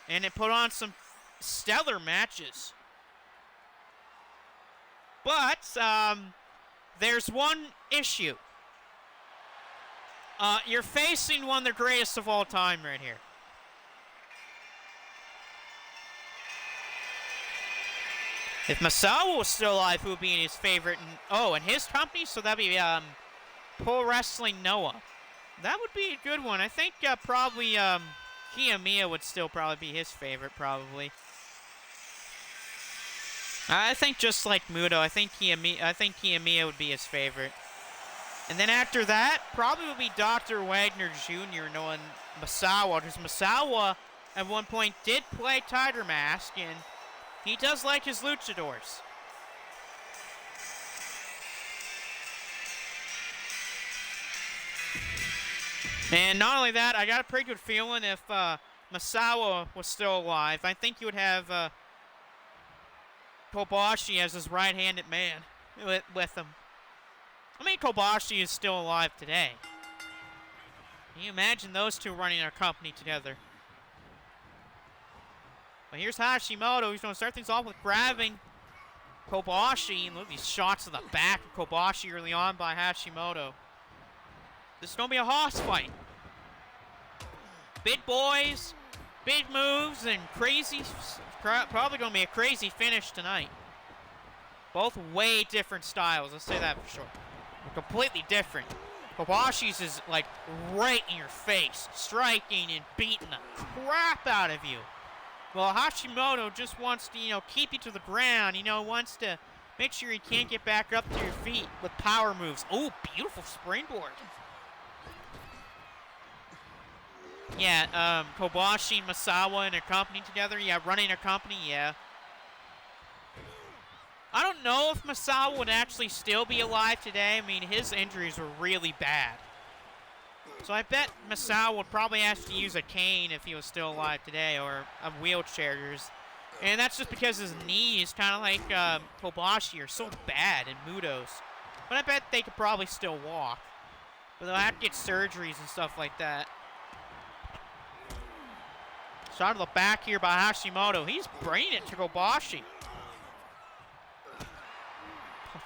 and it put on some stellar matches. But there's one issue. You're facing one of the greatest of all time right here. If Misawa was still alive, who would be in his favorite? In his company? So that'd be Pro Wrestling Noah. That would be a good one. I think probably Kiyomiya would still probably be his favorite, probably. I think just like Muto, I think Kiyomiya would be his favorite. And then after that, probably would be Dr. Wagner Jr. knowing Misawa, because Misawa at one point did play Tiger Mask, and he does like his luchadors. And not only that, I got a pretty good feeling if Misawa was still alive, I think you would have Kobashi as his right-handed man with him. I mean, Kobashi is still alive today. Can you imagine those two running our company together? But here's Hashimoto. He's going to start things off with grabbing Kobashi. And look at these shots to the back of Kobashi early on by Hashimoto. This is going to be a hoss fight. Big boys, big moves, and crazy. Probably going to be a crazy finish tonight. Both way different styles. Let's say that for sure. They're completely different. Kobashi's is like right in your face, striking and beating the crap out of you. Well, Hashimoto just wants to, keep you to the ground. Wants to make sure you can't get back up to your feet with power moves. Oh, beautiful springboard. Yeah, Kobashi and Misawa and a company together. Yeah, running a company, yeah. I don't know if Misawa would actually still be alive today. I mean, his injuries were really bad. So I bet Misawa would probably have to use a cane if he was still alive today, or a wheelchair. And that's just because his knees, kind of like Kobashi, are so bad in Muto's. But I bet they could probably still walk. But they'll have to get surgeries and stuff like that. Shot to the back here by Hashimoto. He's bringing it to Kobashi.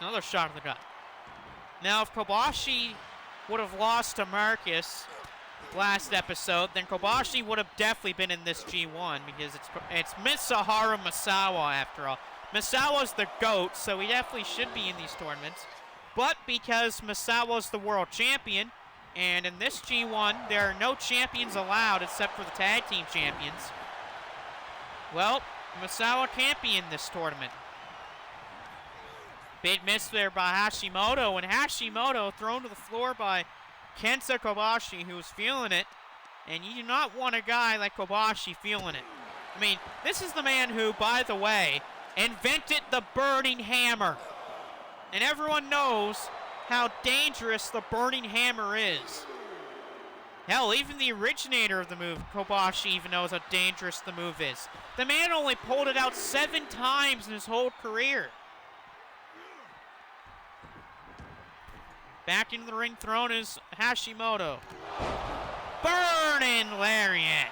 Another shot in the gut. Now, if Kobashi would have lost to Marcus last episode, then Kobashi would have definitely been in this G1 because it's Mitsuharu Misawa after all. Misawa's the GOAT, so he definitely should be in these tournaments. But because Misawa's the world champion, and in this G1, there are no champions allowed except for the tag team champions, well, Misawa can't be in this tournament. Big miss there by Hashimoto, and Hashimoto thrown to the floor by Kenta Kobashi, who was feeling it. And you do not want a guy like Kobashi feeling it. I mean, this is the man who, by the way, invented the burning hammer. And everyone knows how dangerous the burning hammer is. Hell, even the originator of the move, Kobashi, even knows how dangerous the move is. The man only pulled it out 7 times in his whole career. Back into the ring thrown is Hashimoto. Burning lariat.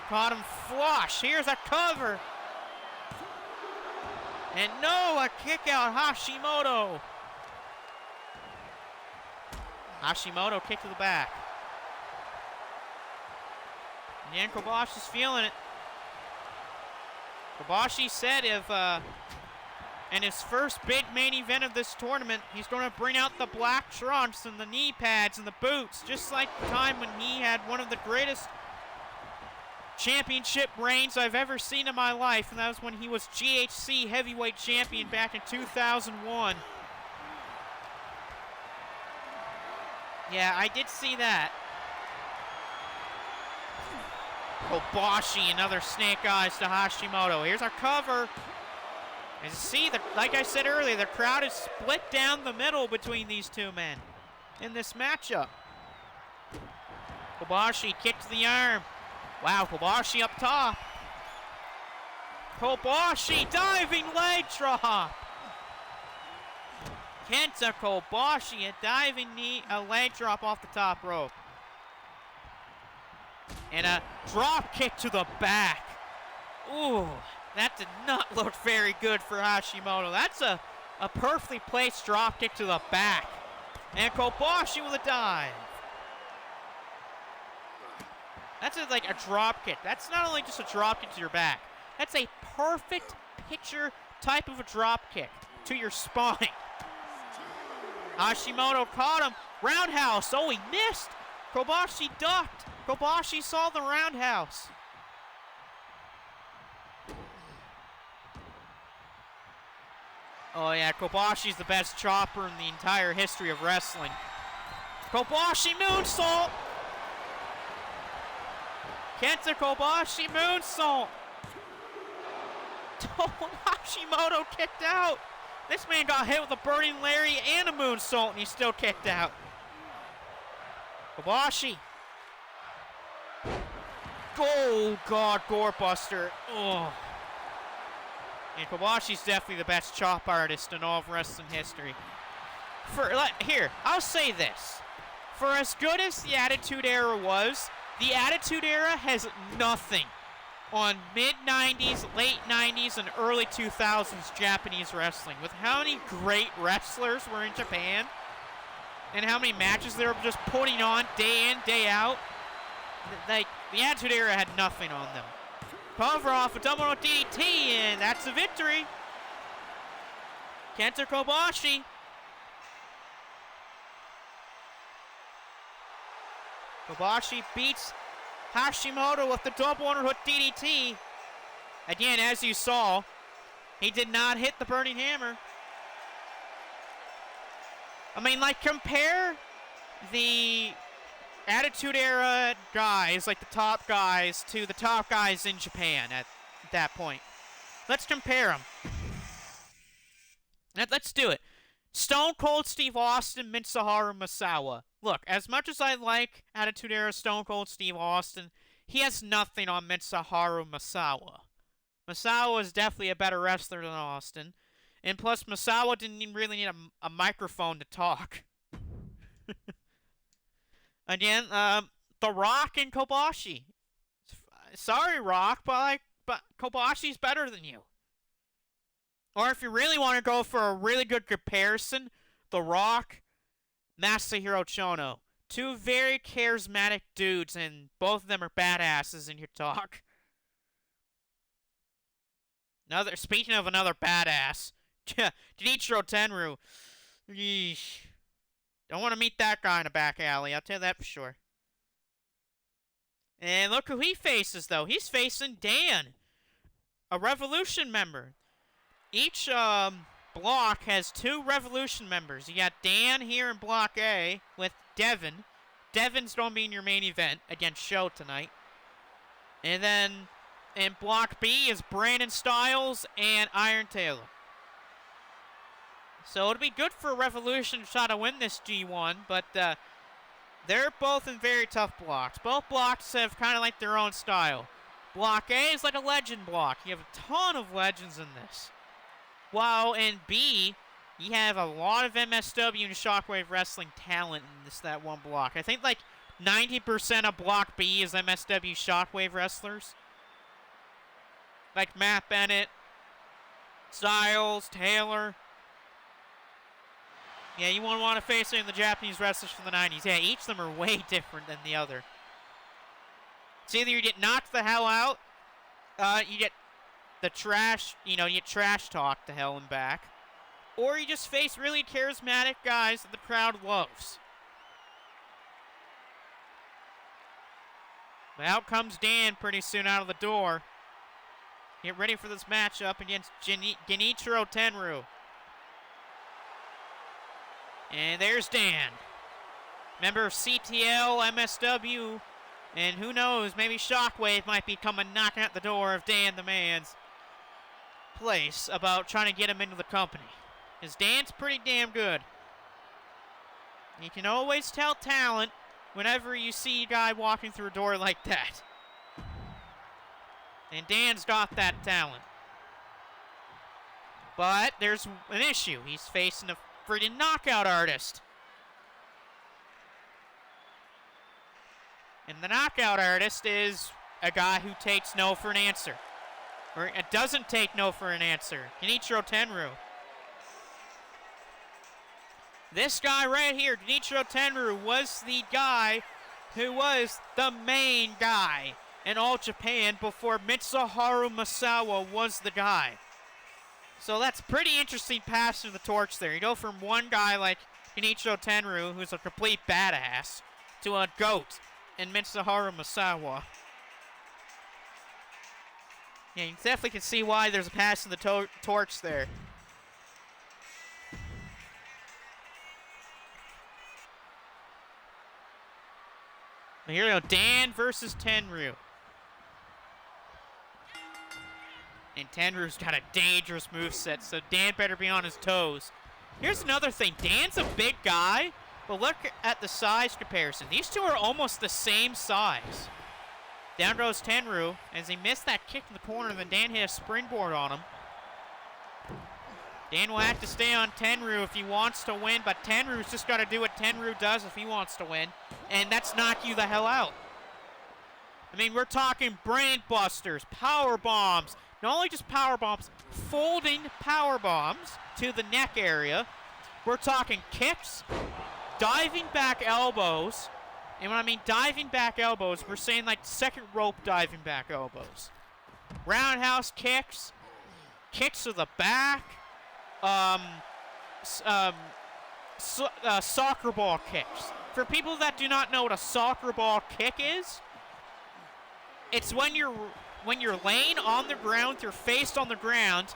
Caught him flush. Here's a cover. And no, a kick out Hashimoto. Hashimoto kick to the back. And Kobashi's feeling it. Kobashi said if in his first big main event of this tournament, he's going to bring out the black trunks and the knee pads and the boots, just like the time when he had one of the greatest championship reigns I've ever seen in my life, and that was when he was GHC heavyweight champion back in 2001. Yeah, I did see that. Kobashi, another snake eyes to Hashimoto. Here's our cover. As you see, like I said earlier, the crowd is split down the middle between these two men in this matchup. Kobashi kick to the arm. Wow, Kobashi up top. Kobashi diving leg drop. Kenta Kobashi, a diving knee, a leg drop off the top rope. And a drop kick to the back. Ooh, that did not look very good for Hashimoto. That's a perfectly placed drop kick to the back. And Kobashi with a dive. That's like a drop kick. That's not only just a drop kick to your back. That's a perfect picture type of a drop kick to your spine. Hashimoto caught him. Roundhouse. Oh, he missed. Kobashi ducked. Kobashi saw the roundhouse. Oh, yeah, Kobashi's the best chopper in the entire history of wrestling. Kobashi moonsault. Kenta Kobashi moonsault. Oh, Hashimoto kicked out. This man got hit with a burning lariat and a moonsault, and he still kicked out. Kobashi. Oh, God, Gorebuster. Oh. And Kobashi's definitely the best chop artist in all of wrestling history. Here, I'll say this. For as good as the Attitude Era was, the Attitude Era has nothing on mid-90s, late 90s, and early 2000s Japanese wrestling. With how many great wrestlers were in Japan, and how many matches they were just putting on day in, day out. Like, the Attitude Era had nothing on them. Cover off a double DDT, and that's a victory. Kenta Kobashi. Kobashi beats Hashimoto with the double underhook DDT. Again, as you saw, he did not hit the burning hammer. I mean, like, compare the Attitude Era guys, like the top guys, to the top guys in Japan at that point. Let's compare them. Let's do it. Stone Cold Steve Austin, Mitsuharu Misawa. Look, as much as I like Attitude Era Stone Cold Steve Austin, he has nothing on Mitsuharu Misawa. Misawa is definitely a better wrestler than Austin. And plus, Misawa didn't even really need a microphone to talk. Again, The Rock and Kobashi. Sorry, Rock, but Kobashi's better than you. Or if you really want to go for a really good comparison, The Rock, Masahiro Chono. Two very charismatic dudes, and both of them are badasses in your talk. Speaking of another badass, Genichiro Tenryu. Yeesh. Don't want to meet that guy in a back alley, I'll tell you that for sure. And look who he faces, though. He's facing Dan, a Revolution member. Each block has two Revolution members. You got Dan here in Block A with Devin. Devin's going to be in your main event against Sho tonight. And then in Block B is Brandon Styles and Iron Taylor. So it'll be good for Revolution to try to win this G1, but they're both in very tough blocks. Both blocks have kind of like their own style. Block A is like a legend block. You have a ton of legends in this. While in B, you have a lot of MSW and Shockwave Wrestling talent in that one block. I think like 90% of Block B is MSW Shockwave wrestlers. Like Matt Bennett, Styles, Taylor. Yeah, you won't want to face any of the Japanese wrestlers from the 90s. Yeah, each of them are way different than the other. It's either you get knocked the hell out, you get the trash, you get trash talk to hell and back, or you just face really charismatic guys that the crowd loves. But out comes Dan pretty soon out of the door. Get ready for this matchup against Genichiro Tenryu. And there's Dan. Member of CTL, MSW, And who knows, maybe Shockwave might be coming knocking at the door of Dan the Man's place about trying to get him into the company. Because Dan's pretty damn good. You can always tell talent whenever you see a guy walking through a door like that. And Dan's got that talent. But there's an issue. He's facing a freaking knockout artist. And the knockout artist is a guy who takes no for an answer. Or it doesn't take no for an answer. Genichiro Tenryu. This guy right here, Genichiro Tenryu, was the guy who was the main guy in All Japan before Mitsuharu Misawa was the guy. So that's pretty interesting passing the torch there. You go from one guy like Genichiro Tenryu, who's a complete badass, to a GOAT in Mitsuharu Misawa. Yeah, you definitely can see why there's a pass in the torch there. Here we go, Dan versus Tenryu. And Tenryu's got a dangerous moveset, so Dan better be on his toes. Here's another thing. Dan's a big guy, but look at the size comparison. These two are almost the same size. Down goes Tenryu as he missed that kick in the corner, then Dan hit a springboard on him. Dan will have to stay on Tenryu if he wants to win, but Tenryu's just got to do what Tenryu does if he wants to win, and that's knock you the hell out. I mean, we're talking brain busters, power bombs, not only just power bombs, folding power bombs to the neck area. We're talking kicks, diving back elbows, and when I mean diving back elbows, we're saying like second rope diving back elbows. Roundhouse kicks, kicks to the back, soccer ball kicks. For people that do not know what a soccer ball kick is, it's when you're laying on the ground with your face on the ground,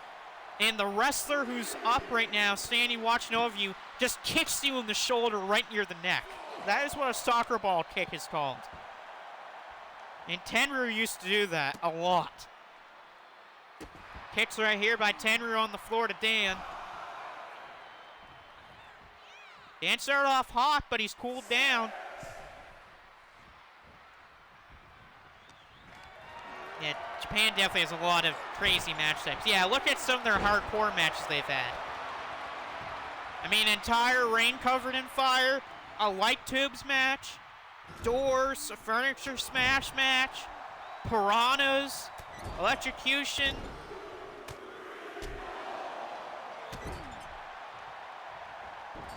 and the wrestler who's up right now, standing watching over you, just kicks you in the shoulder right near the neck. That is what a soccer ball kick is called. And Tenryu used to do that a lot. Kicks right here by Tenryu on the floor to Dan. Dan started off hot, but he's cooled down. Yeah, Japan definitely has a lot of crazy match types. Yeah, look at some of their hardcore matches they've had. I mean, entire ring covered in fire, a light tubes match, doors, a furniture smash match, piranhas, electrocution.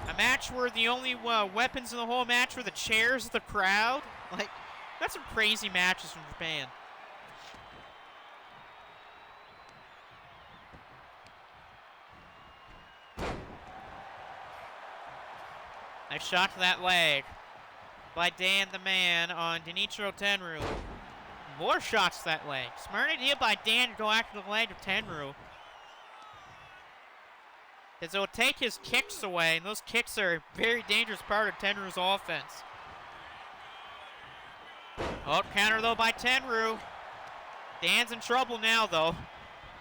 A match where the only weapons in the whole match were the chairs of the crowd. Like, that's some crazy matches from Japan. Nice shot to that leg by Dan the Man on Genichiro Tenryu. More shots to that leg. Smart idea by Dan to go after the leg of Tenryu. Because it will take his kicks away, and those kicks are a very dangerous part of Tenryu's offense. Oh, counter though by Tenryu. Dan's in trouble now though.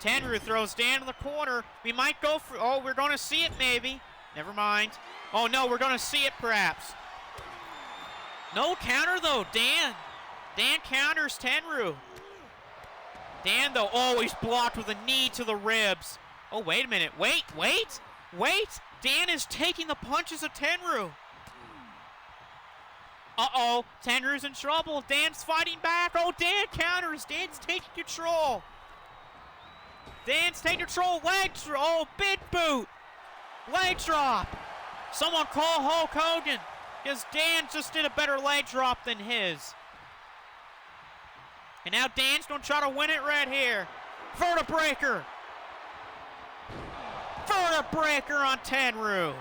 Tenryu throws Dan in the corner. We might go for, oh, we're going to see it maybe. Never mind. Oh no, we're going to see it perhaps. No counter though, Dan. Dan counters Tenryu. Dan though, oh, he's blocked with a knee to the ribs. Oh, wait a minute. Wait. Dan is taking the punches of Tenryu. Uh-oh, Tenryu's in trouble. Dan's fighting back. Oh, Dan counters. Dan's taking control. Dan's taking control. Leg drop. Oh, big boot. Leg drop. Someone call Hulk Hogan, because Dan just did a better leg drop than his. And now Dan's going to try to win it right here. Vertebreaker. Vertebreaker on Tenryu.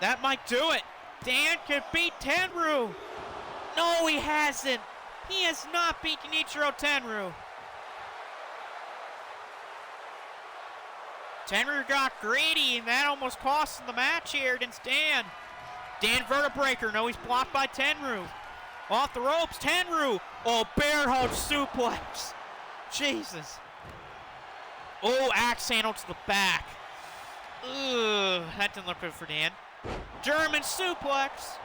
That might do it. Dan could beat Tenryu. No, he hasn't. He has not beat Genichiro Tenryu. Tenryu got greedy, and that almost cost him the match here against Dan. Dan Vertebreaker. No, he's blocked by Tenryu. Off the ropes, Tenryu. Oh, bear hug suplex. Jesus. Oh, axe handle to the back. Ugh, that didn't look good for Dan. German suplex.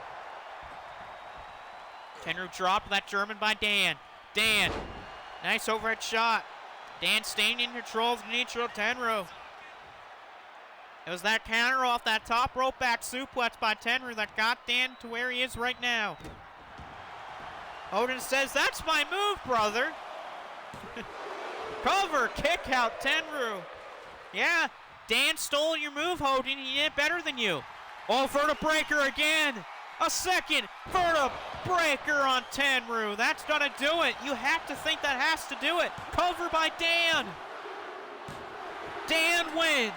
Tenryu dropped that German by Dan. Dan, nice overhead shot. Dan staying in control of the Nitro Tenryu. It was that counter off that top rope back suplex by Tenryu that got Dan to where he is right now. Odin says, that's my move, brother. Cover, kick out, Tenryu. Yeah, Dan stole your move, Odin. He did better than you. Oh, vertebreaker again. A second vertebreaker on Tenryu. That's gonna do it. You have to think that has to do it. Cover by Dan. Dan wins.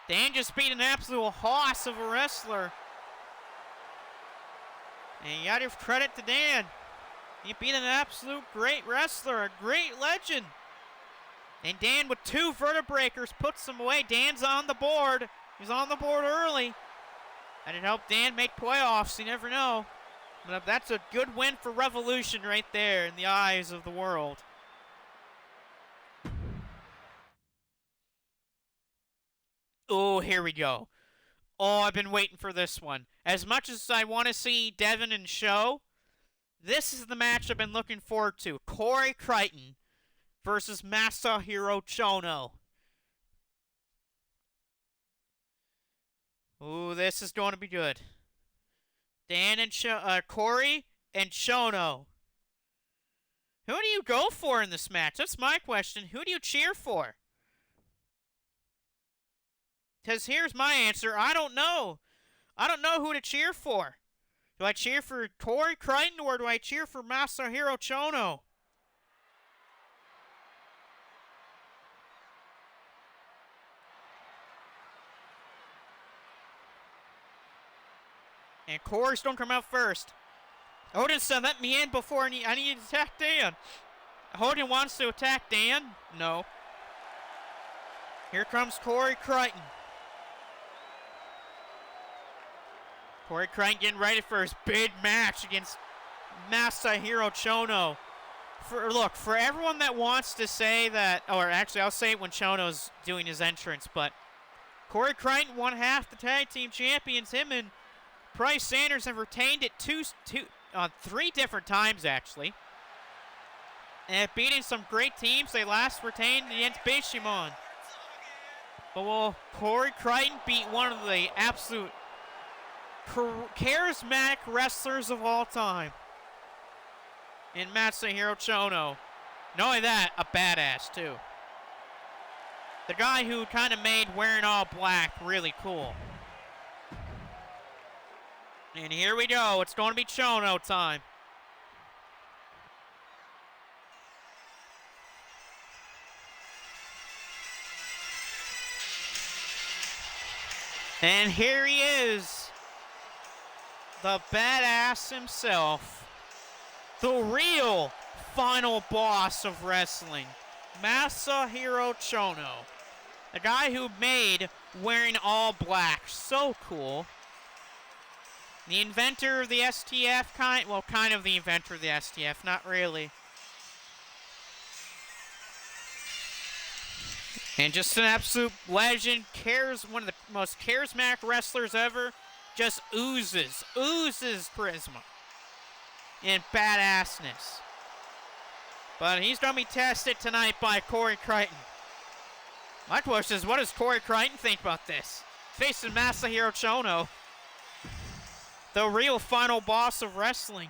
Dan just beat an absolute hoss of a wrestler. And you gotta give credit to Dan. He beat an absolute great wrestler, a great legend. And Dan with 2 vertebreakers puts him away. Dan's on the board. He's on the board early. And it helped Dan make playoffs. You never know. But that's a good win for Revolution right there in the eyes of the world. Oh, here we go. Oh, I've been waiting for this one. As much as I want to see Devin and Sho, this is the match I've been looking forward to. Corey Crichton versus Masahiro Chono. Ooh, this is going to be good. Dan and Corey and Chono. Who do you go for in this match? That's my question. Who do you cheer for? Because here's my answer. I don't know. I don't know who to cheer for. Do I cheer for Corey Crichton or do I cheer for Masahiro Chono? And Corey's don't come out first. Odin said, let me in before I need to attack Dan. Odin wants to attack Dan? No. Here comes Corey Crichton. Corey Crichton getting ready for his big match against Masahiro Chono. For everyone that wants to say that, or actually I'll say it when Chono's doing his entrance, but Corey Crichton won half the tag team champions. Him and Price Sanders have retained it 3 different times, actually. And beating some great teams, they last retained against Bishamon. But will Corey Crichton beat one of the absolute charismatic wrestlers of all time in Masahiro Chono? Not only that, a badass, too. The guy who kind of made wearing all black really cool. And here we go. It's going to be Chono time. And here he is. The badass himself. The real final boss of wrestling. Masahiro Chono. The guy who made wearing all black so cool. The inventor of the STF, kind of the inventor of the STF, not really. And just an absolute legend, one of the most charismatic wrestlers ever, just oozes charisma and badassness. But he's going to be tested tonight by Corey Crichton. My question is, what does Corey Crichton think about this? Facing Masahiro Chono, the real final boss of wrestling.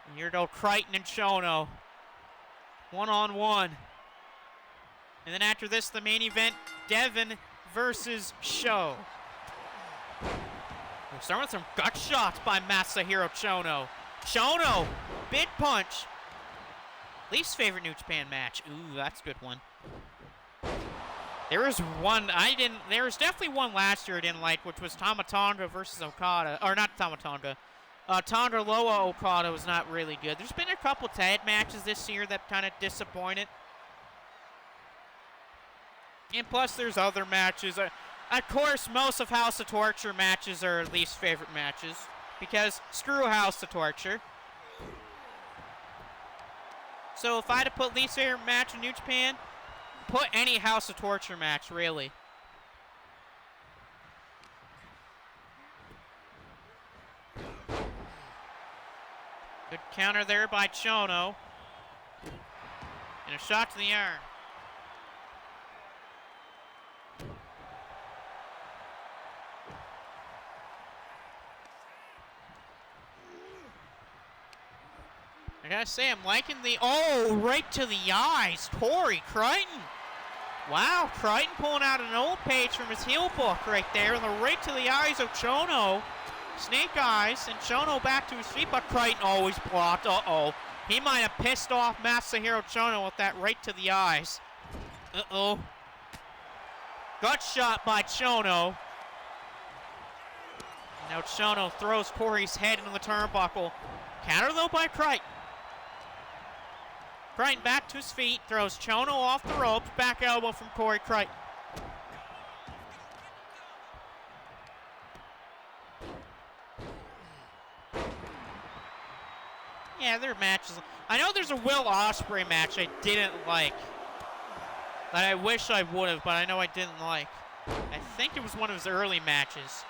And here go Crichton and Chono. One-on-one. And then after this, the main event, Devin versus Sho. We're starting with some gut shots by Masahiro Chono. Chono, big punch. Least favorite New Japan match. Ooh, that's a good one. There was definitely one last year I didn't like, which was Tama Tonga versus Okada. Or not Tama Tonga. Tonga Loa Okada was not really good. There's been a couple tag matches this year that kind of disappointed. And plus, there's other matches. Of course, most of House of Torture matches are least favorite matches. Because screw House of Torture. So if I had to put least favorite match in New Japan, put any House of Torture match, really. Good counter there by Chono. And a shot to the arm. I gotta say, I'm liking the, oh, right to the eyes, Corey Crichton. Wow, Crichton pulling out an old page from his heel book right there, and the right to the eyes of Chono. Snake eyes, and Chono back to his feet, but Crichton always blocked. Uh-oh. He might have pissed off Masahiro Chono with that right to the eyes. Uh-oh. Gut shot by Chono. Now Chono throws Corey's head into the turnbuckle. Counter, though, by Crichton. Crichton back to his feet, throws Chono off the ropes, back elbow from Corey Crichton. Yeah, there are matches. I know there's a Will Ospreay match I didn't like. That I wish I would have, but I know I didn't like. I think it was one of his early matches.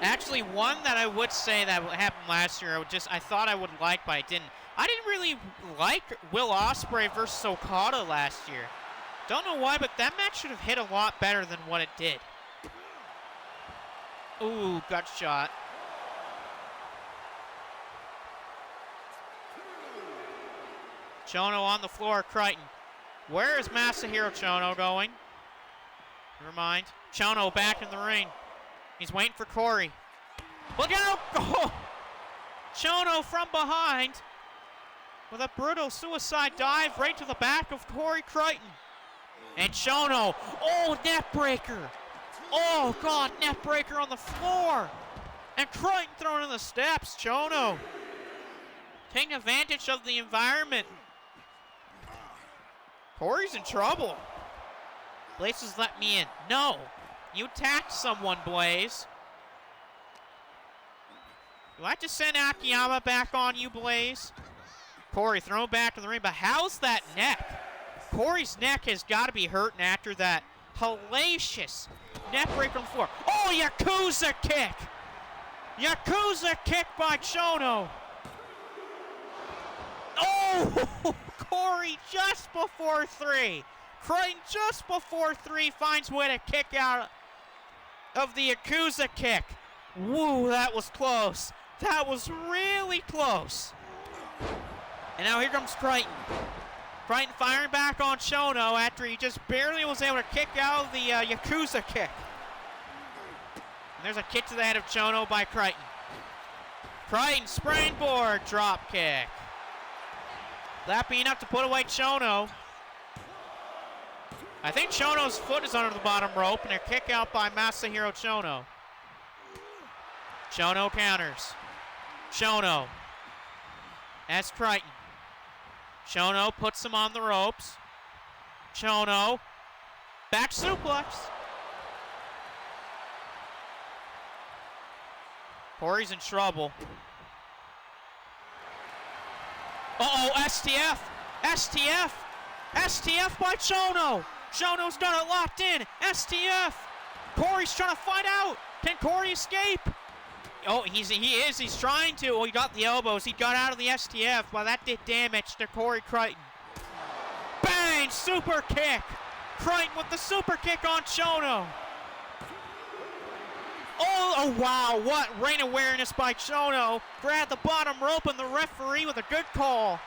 Actually, one that I would say that happened last year, I thought I would like, but I didn't. I didn't really like Will Ospreay versus Okada last year. Don't know why, but that match should have hit a lot better than what it did. Ooh, gut shot. Chono on the floor, Crichton. Where is Masahiro Chono going? Never mind. Chono back in the ring. He's waiting for Corey. Look out! Oh! Chono from behind with a brutal suicide dive right to the back of Corey Crichton. And Chono, oh, net breaker. Oh, God, net breaker on the floor. And Crichton thrown in the steps. Chono taking advantage of the environment. Corey's in trouble. Blaze has let me in. No. You attacked someone, Blaze. Do I just send Akiyama back on you, Blaze? Corey thrown back to the ring, but how's that neck? Corey's neck has got to be hurting after that hellacious neck break on the floor. Oh, Yakuza kick! Yakuza kick by Chono. Oh, Corey just before 3. Crichton just before 3 finds way to kick out of the Yakuza kick. Woo, that was close. That was really close. And now here comes Crichton. Crichton firing back on Chono after he just barely was able to kick out of the Yakuza kick. And there's a kick to the head of Chono by Crichton. Crichton springboard drop kick. That being enough to put away Chono. I think Chono's foot is under the bottom rope, and a kick out by Masahiro Chono. Chono counters. Chono. That's Crichton. Chono puts him on the ropes. Chono. Back suplex. Corey's in trouble. Uh-oh, STF. STF. STF by Chono. Chono's got it locked in. STF. Corey's trying to find out. Can Corey escape? Oh, he is. He's trying to. Oh, he got the elbows. He got out of the STF. Well, that did damage to Corey Crichton. Bang! Super kick. Crichton with the super kick on Chono. Oh, wow. What ring awareness by Chono. Grabbed the bottom rope and the referee with a good call.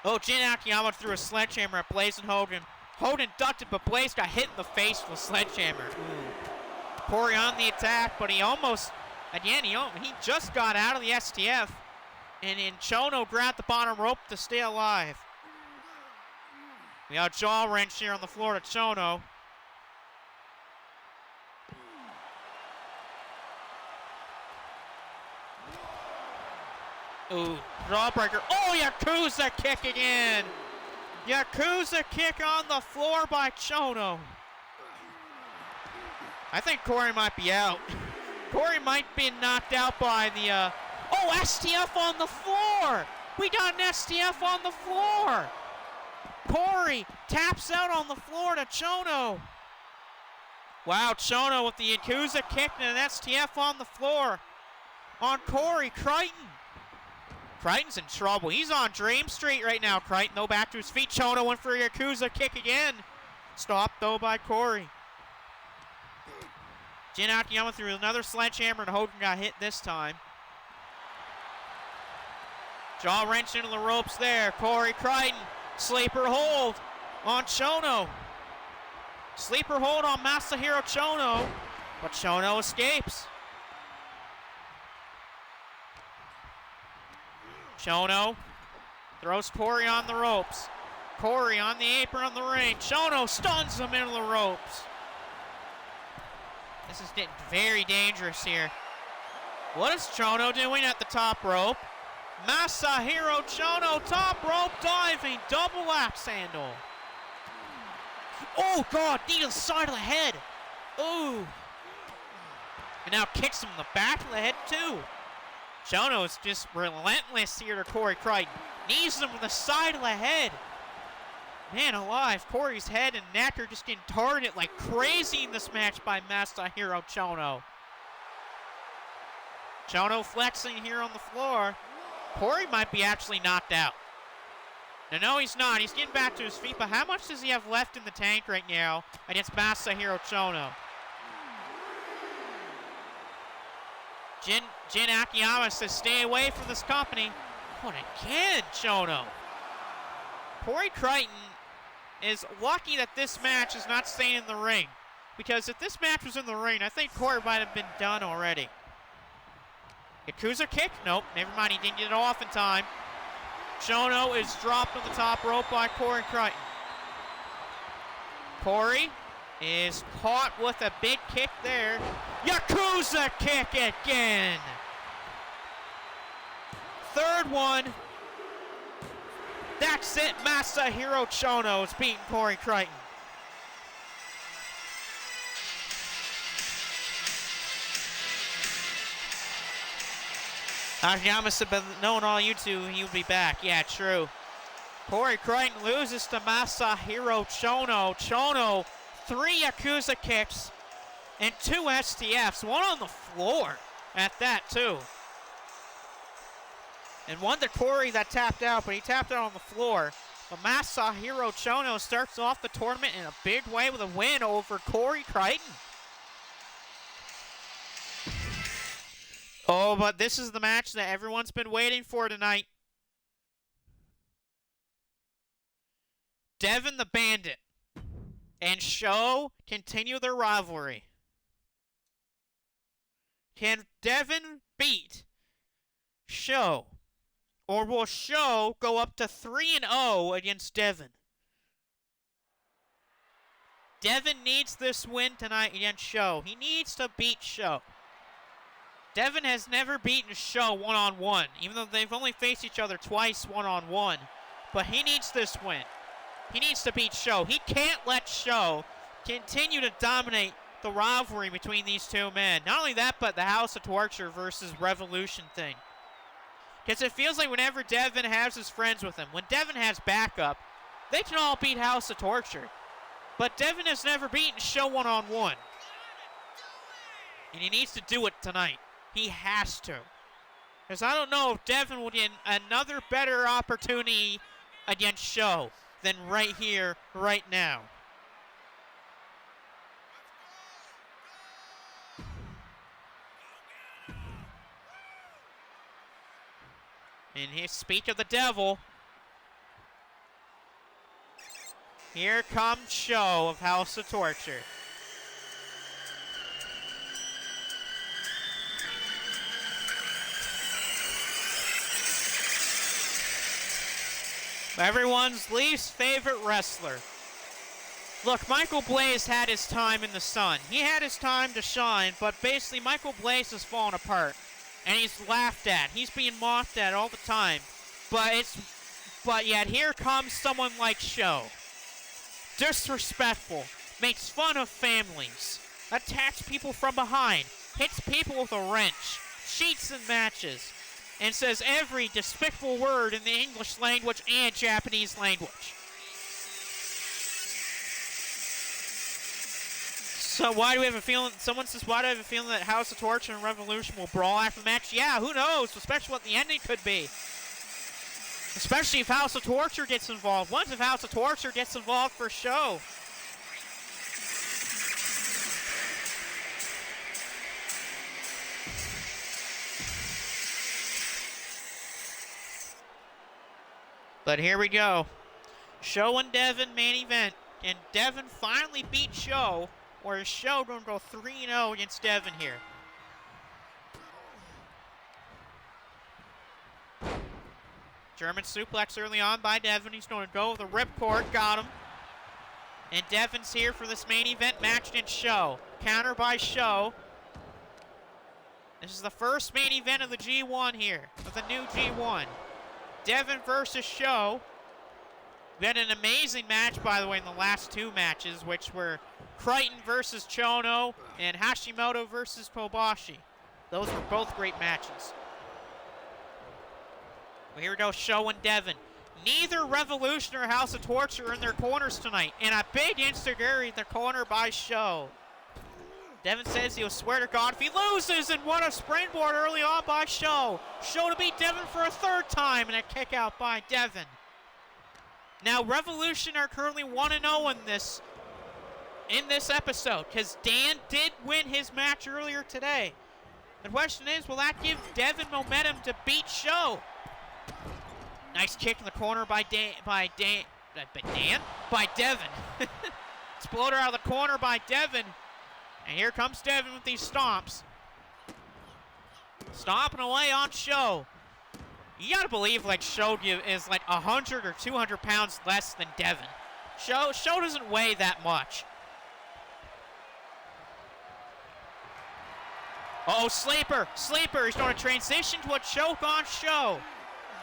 Oh, Jin Akiyama threw a sledgehammer at Blaze and Hogan. Hogan ducked it, but Blaze got hit in the face with a sledgehammer. Ooh. Corey on the attack, but he almost, again, he just got out of the STF. And Chono grabbed the bottom rope to stay alive. We got a jaw wrench here on the floor to Chono. Ooh, jawbreaker. Oh, Yakuza kick again. Yakuza kick on the floor by Chono. I think Corey might be out. Corey might be knocked out by the, oh, STF on the floor. We got an STF on the floor. Corey taps out on the floor to Chono. Wow, Chono with the Yakuza kick and an STF on the floor on Corey Crichton. Crichton's in trouble. He's on Dream Street right now, Crichton, though, back to his feet. Chono went for a Yakuza kick again. Stopped, though, by Corey. Jin Akiyama threw another sledgehammer, and Hogan got hit this time. Jaw wrench into the ropes there. Corey Crichton, sleeper hold on Chono. Sleeper hold on Masahiro Chono, but Chono escapes. Chono throws Corey on the ropes. Corey on the apron of the ring. Chono stuns him into the ropes. This is getting very dangerous here. What is Chono doing at the top rope? Masahiro Chono, top rope diving, double axe handle. Oh, God, knee to the side of the head. Ooh. And now kicks him in the back of the head, too. Chono is just relentless here to Corey Crichton. Knees him to the side of the head. Man alive, Corey's head and neck are just getting targeted like crazy in this match by Masahiro Chono. Chono flexing here on the floor. Corey might be actually knocked out. No, he's not. He's getting back to his feet, but how much does he have left in the tank right now against Masahiro Chono? Jin Akiyama says, stay away from this company. What again, Chono? Corey Crichton is lucky that this match is not staying in the ring. Because if this match was in the ring, I think Corey might have been done already. Yakuza kick? Nope, never mind, he didn't get it off in time. Chono is dropped on the top rope by Corey Crichton. Corey is caught with a big kick there. Yakuza kick again. Third one. That's it. Masahiro Chono is beating Corey Crichton. Akiyama said, but knowing all you two, he'll be back. Yeah, true. Corey Crichton loses to Masahiro Chono. Chono, 3 Yakuza kicks and 2 STFs. One on the floor at that, too. And one to Corey that tapped out, but he tapped out on the floor. But Masahiro Chono starts off the tournament in a big way with a win over Corey Crichton. Oh, but this is the match that everyone's been waiting for tonight. Devin the Bandit and Sho continue their rivalry. Can Devin beat Sho? Or will Sho go up to 3-0 against Devin? Devin needs this win tonight against Sho. He needs to beat Sho. Devin has never beaten Sho one-on-one, even though they've only faced each other twice one-on-one. But he needs this win. He needs to beat Sho. He can't let Sho continue to dominate the rivalry between these two men. Not only that, but the House of Torture versus Revolution thing. Because it feels like whenever Devin has his friends with him, when Devin has backup, they can all beat House of Torture. But Devin has never beaten Sho one-on-one. And he needs to do it tonight. He has to. Because I don't know if Devin will get another better opportunity against Sho than right here, right now. In his speech of the devil, here comes Sho of House of Torture. Everyone's least favorite wrestler. Look, Michael Blaze had his time in the sun. He had his time to shine, but basically Michael Blaze has fallen apart. and he's laughed at. He's being mocked at all the time. But yet here comes someone like Show. Disrespectful, makes fun of families, attacks people from behind, hits people with a wrench, cheats in matches, and says every despicable word in the English language and Japanese language. So why do we have a feeling, someone says, why do I have a feeling that House of Torture and Revolution will brawl after the match? Yeah, who knows, especially what the ending could be. Especially if House of Torture gets involved. Once if House of Torture gets involved for Show. But here we go. Show and Devin main event. And Devin finally beat Show, whereas Show going to go 3-0 against Devin here. German suplex early on by Devin. He's going to go with a ripcord. Got him. And Devin's here for this main event match against Show. Counter by Show. This is the first main event of the G1 here, of the new G1. Devin versus Show. We had an amazing match, by the way, in the last two matches, which were Crichton versus Chono and Hashimoto versus Kobashi. Those were both great matches. Well, here we go, Show and Devin. Neither Revolution or House of Torture are in their corners tonight, and a big Instaguri in their corner by Show. Devin says he'll swear to God if he loses, and what a springboard early on by Show. Show to beat Devin for a third time, and a kick out by Devin. Now, Revolution are currently 1-0 in this episode, because Dan did win his match earlier today. The question is, will that give Devin momentum to beat Show? Nice kick in the corner by Devin. Exploder out of the corner by Devin. And here comes Devin with these stomps. Stomping away on Show. You gotta believe like Show is like 100 or 200 pounds less than Devin. Show doesn't weigh that much. Uh-oh, Sleeper. He's going to transition to a choke on Show.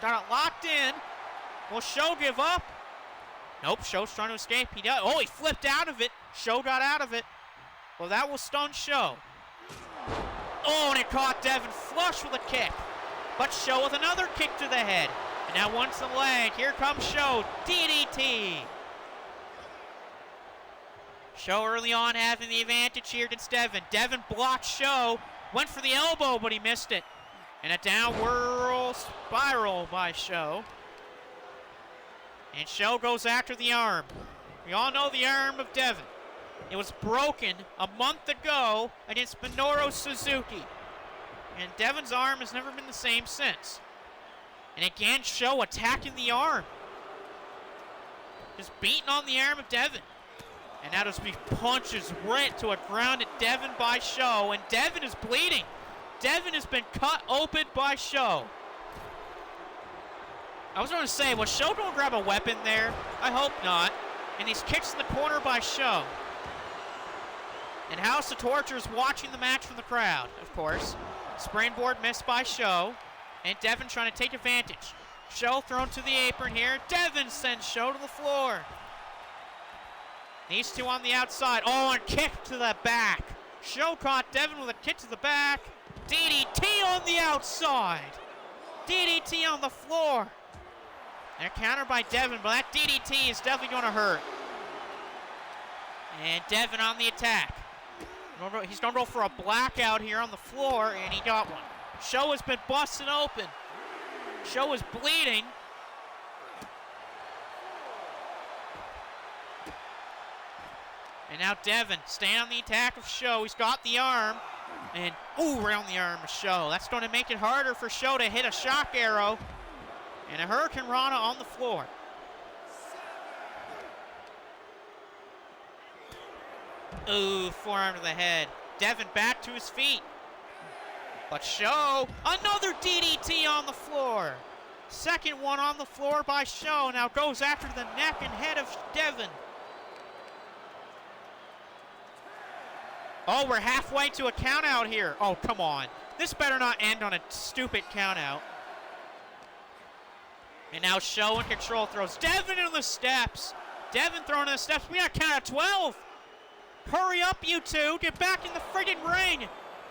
Got it locked in. Will Show give up? Nope, Show's trying to escape. He does. Oh, he flipped out of it. Show got out of it. Well, that will stun Show. Oh, and it caught Devin flush with a kick. But Show with another kick to the head. And now once the leg. Here comes Show. DDT. Show early on having the advantage here against Devin. Devin blocked Show. Went for the elbow, but he missed it. And a downward spiral by Show. And Show goes after the arm. We all know the arm of Devin. It was broken a month ago against Minoru Suzuki. And Devin's arm has never been the same since. And again, Show attacking the arm. Just beating on the arm of Devin. And now just punches right to a grounded Devin by Show. And Devin is bleeding. Devin has been cut open by Show. I was going to say, was Show going to grab a weapon there? I hope not. And these kicks in the corner by Show. And House of Torture is watching the match from the crowd, of course. Springboard missed by Show. And Devin trying to take advantage. Show thrown to the apron here. Devin sends Show to the floor. These two on the outside. Oh, and kick to the back. Show caught Devin with a kick to the back. DDT on the outside. DDT on the floor. And a counter by Devin, but that DDT is definitely going to hurt. And Devin on the attack. He's going to go for a blackout here on the floor, and he got one. Show has been busted open. Show is bleeding. And now Devin staying on the attack of Show. He's got the arm. And, ooh, around the arm of Show. That's going to make it harder for Show to hit a shock arrow. And a Hurricane Rana on the floor. Ooh, forearm to the head. Devin back to his feet. But Show, another DDT on the floor. Second one on the floor by Show. Now goes after the neck and head of Devin. Oh, we're halfway to a count out here. Oh, come on. This better not end on a stupid count out. And now Show in control throws Devin into the steps. Devin throwing in the steps. We got a count of 12. Hurry up, you two. Get back in the friggin' ring.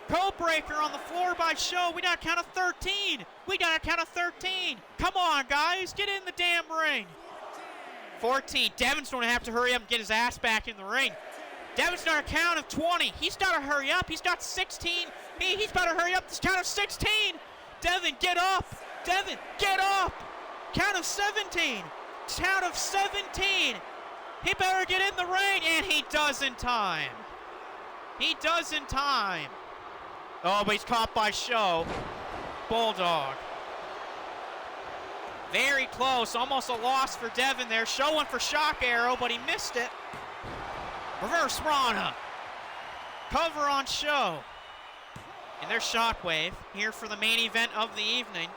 Code breaker on the floor by Show. We got a count of 13. We got a count of 13. Come on, guys. Get in the damn ring. 14. Devin's going to have to hurry up and get his ass back in the ring. Devin's got a count of 20. He's got to hurry up. He's got 16. He's got to hurry up. This count of 16. Devin, get up. Devin, get up. Count of 17. Count of 17. He better get in the ring, and he does in time. He does in time. Oh, but he's caught by Show. Bulldog. Very close. Almost a loss for Devin there. Show went for shock arrow, but he missed it. Reverse Rana. Cover on Show. And there's Shockwave here for the main event of the evening.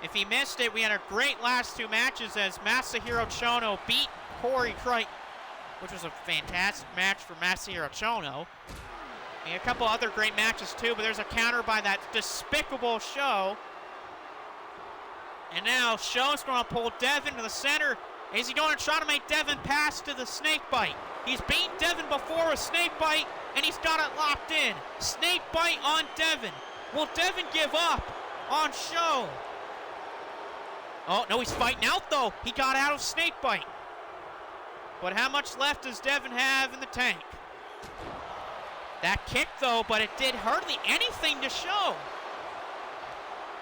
If he missed it, we had a great last two matches as Masahiro Chono beat Corey Crichton, which was a fantastic match for Masahiro Chono. And a couple other great matches too, but there's a counter by that despicable Show. And now Show's going to pull Devin to the center. Is he going to try to make Devin pass to the snake bite? He's beaten Devin before with snake bite, and he's got it locked in. Snake bite on Devin. Will Devin give up on Show? Oh, no, he's fighting out, though. He got out of snake bite. But how much left does Devin have in the tank? That kick, though, but it did hardly anything to Show.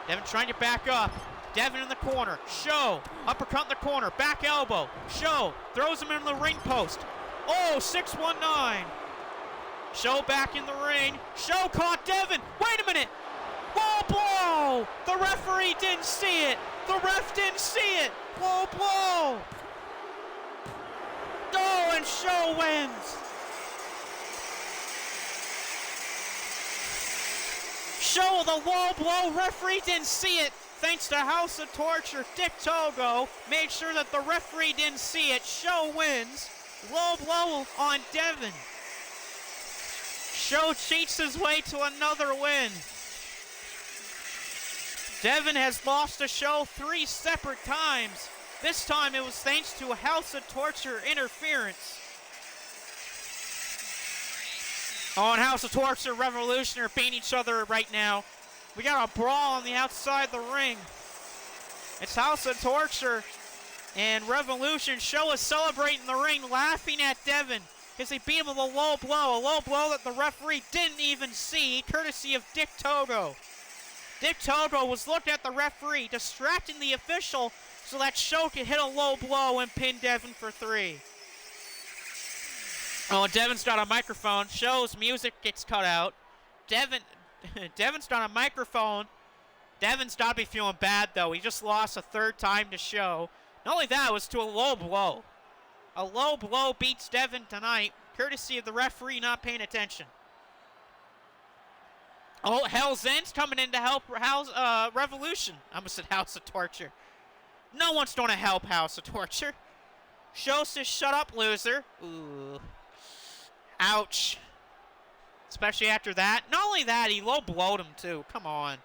Devin trying to back up. Devin in the corner. Show. Uppercut in the corner. Back elbow. Show. Throws him in the ring post. Oh, 619. Show back in the ring. Show caught Devin. Wait a minute. Low blow. The referee didn't see it. The ref didn't see it. Low blow. Oh, and Show wins. Show the low blow. Referee didn't see it. Thanks to House of Torture, Dick Togo made sure that the referee didn't see it. Show wins. Low blow on Devin. Show cheats his way to another win. Devin has lost to Show 3 separate times. This time it was thanks to a House of Torture interference. Oh, and House of Torture Revolution are beating each other right now. We got a brawl on the outside of the ring. It's House of Torture and Revolution. Show is celebrating the ring, laughing at Devin because he beat him with a low blow that the referee didn't even see, courtesy of Dick Togo. Dick Togo was looking at the referee, distracting the official so that Show could hit a low blow and pin Devin for 3. Oh, Devin's got a microphone. Show's music gets cut out. Devin's got a microphone. Devin's got to be feeling bad, though. He just lost a 3rd time to Show. Not only that, it was to a low blow. A low blow beats Devin tonight, courtesy of the referee not paying attention. Oh, Hell's End's coming in to help Revolution. I almost said House of Torture. No one's going to help House of Torture. Show says, shut up, loser. Ooh. Ouch. Especially after that. Not only that, he low-blowed him, too. Come on.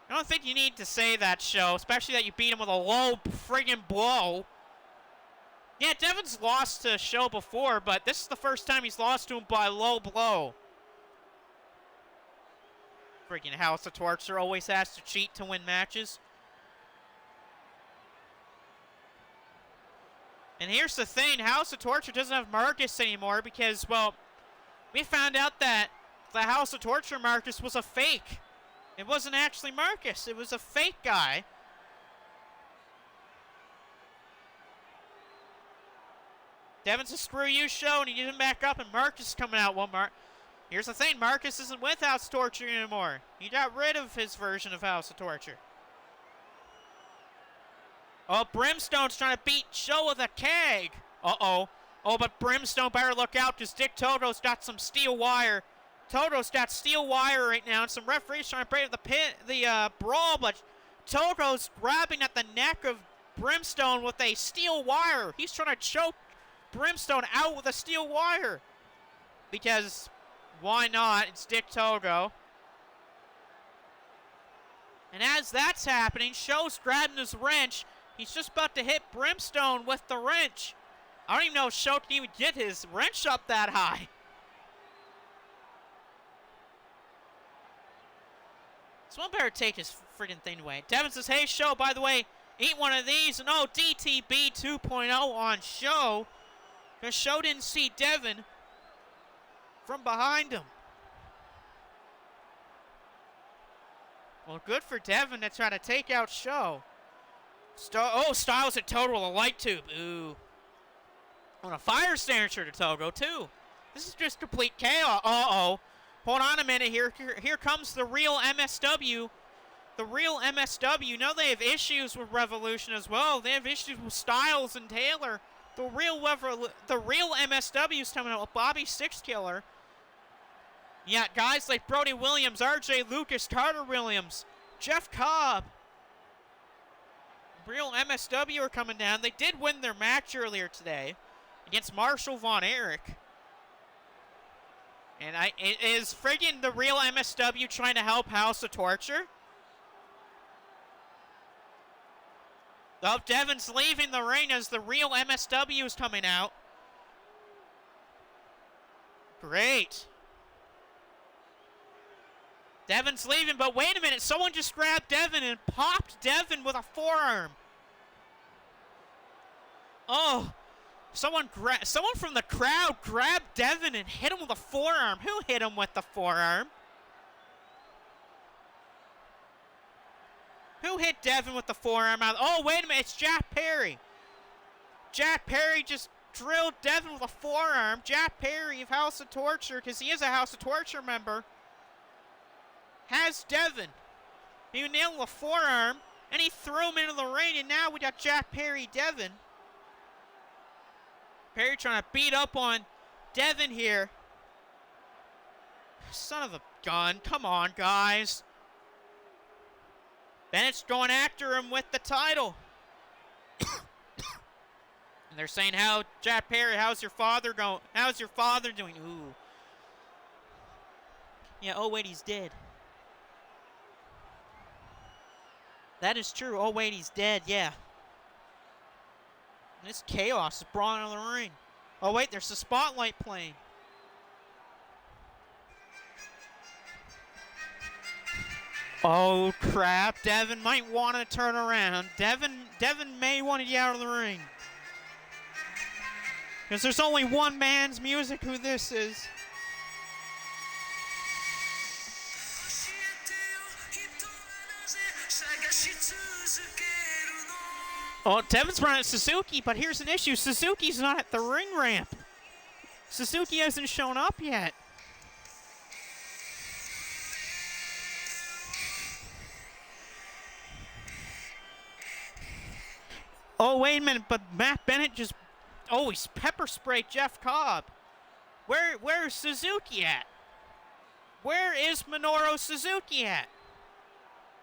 I don't think you need to say that, Show, especially that you beat him with a low friggin' blow. Yeah, Devin's lost to Show before, but this is the first time he's lost to him by low blow. Friggin' House of Torture always has to cheat to win matches. And here's the thing, House of Torture doesn't have Marcus anymore because, well, we found out that the House of Torture Marcus was a fake. It wasn't actually Marcus. It was a fake guy. Devin's a screw you Show, and he didn't back up, and Marcus is coming out. Well, here's the thing. Marcus isn't with House of Torture anymore. He got rid of his version of House of Torture. Oh, Brimstone's trying to beat Show with a keg. Uh-oh. Oh, but Brimstone better look out because Dick Togo's got some steel wire. Togo's got steel wire right now, and some referees trying to break the brawl, but Togo's grabbing at the neck of Brimstone with a steel wire. He's trying to choke Brimstone out with a steel wire. Because, why not? It's Dick Togo. And as that's happening, Show's grabbing his wrench. He's just about to hit Brimstone with the wrench. I don't even know if Show can even get his wrench up that high. Someone better take his friggin' thing away. Devin says, hey, Show, by the way, eat one of these. And oh, DTB 2.0 on Show. Because Show didn't see Devin from behind him. Well, good for Devin to try to take out Show. Styles at Total, a light tube. Ooh. On a fire extinguisher to Togo, too. This is just complete chaos. Uh-oh. Hold on a minute here. Here comes the real MSW. The real MSW. You know they have issues with Revolution as well. They have issues with Styles and Taylor. The real MSW is coming out with Bobby Sixkiller. Yeah, guys like Brody Williams, RJ Lucas, Carter Williams, Jeff Cobb. Real MSW are coming down. They did win their match earlier today against Marshall Von Erich. And is friggin' the real MSW trying to help House of Torture? Oh, Devin's leaving the ring as the real MSW is coming out. Great. Devin's leaving, but wait a minute. Someone just grabbed Devin and popped Devin with a forearm. Oh, someone from the crowd grabbed Devin and hit him with a forearm. Who hit him with the forearm? Who hit Devin with the forearm? Oh, wait a minute. It's Jack Perry. Jack Perry just drilled Devin with a forearm. Jack Perry of House of Torture, because he is a House of Torture member, has Devin. He nailed a forearm, and he threw him into the ring, and now we got Jack Perry, Devin. Perry trying to beat up on Devin here. Son of a gun. Come on, guys. Bennett's going after him with the title. And they're saying, Jack Perry, how's your father going? How's your father doing? Ooh. Yeah, oh, wait, he's dead. That is true. Oh, wait, he's dead. Yeah. And this chaos is brought into the ring. Oh, wait, there's the spotlight playing. Oh, crap. Devin might want to turn around. Devin may want to get out of the ring. Because there's only one man's music who this is. Oh, Devin's running at Suzuki, but here's an issue. Suzuki's not at the ring ramp. Suzuki hasn't shown up yet. Oh, wait a minute, but Matt Bennett just... Oh, he's pepper sprayed Jeff Cobb. Where is Suzuki at? Where is Minoru Suzuki at?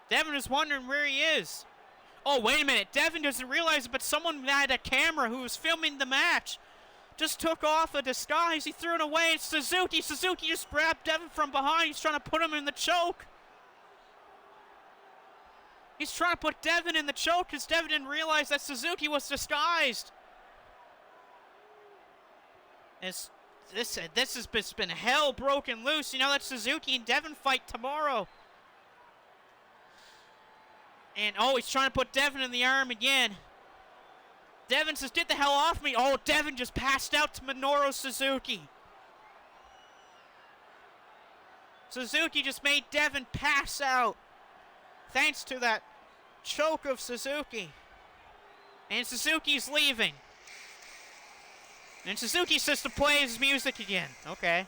Devin is wondering where he is. Oh, wait a minute. Devin doesn't realize it, but someone had a camera who was filming the match. Just took off a disguise. He threw it away. It's Suzuki. Suzuki just grabbed Devin from behind. He's trying to put him in the choke. He's trying to put Devin in the choke because Devin didn't realize that Suzuki was disguised. This has been hell broken loose. You know that Suzuki and Devin fight tomorrow. And, oh, he's trying to put Devin in the arm again. Devin says, get the hell off me. Oh, Devin just passed out to Minoru Suzuki. Suzuki just made Devin pass out. Thanks to that choke of Suzuki. And Suzuki's leaving. And Suzuki says to play his music again. Okay.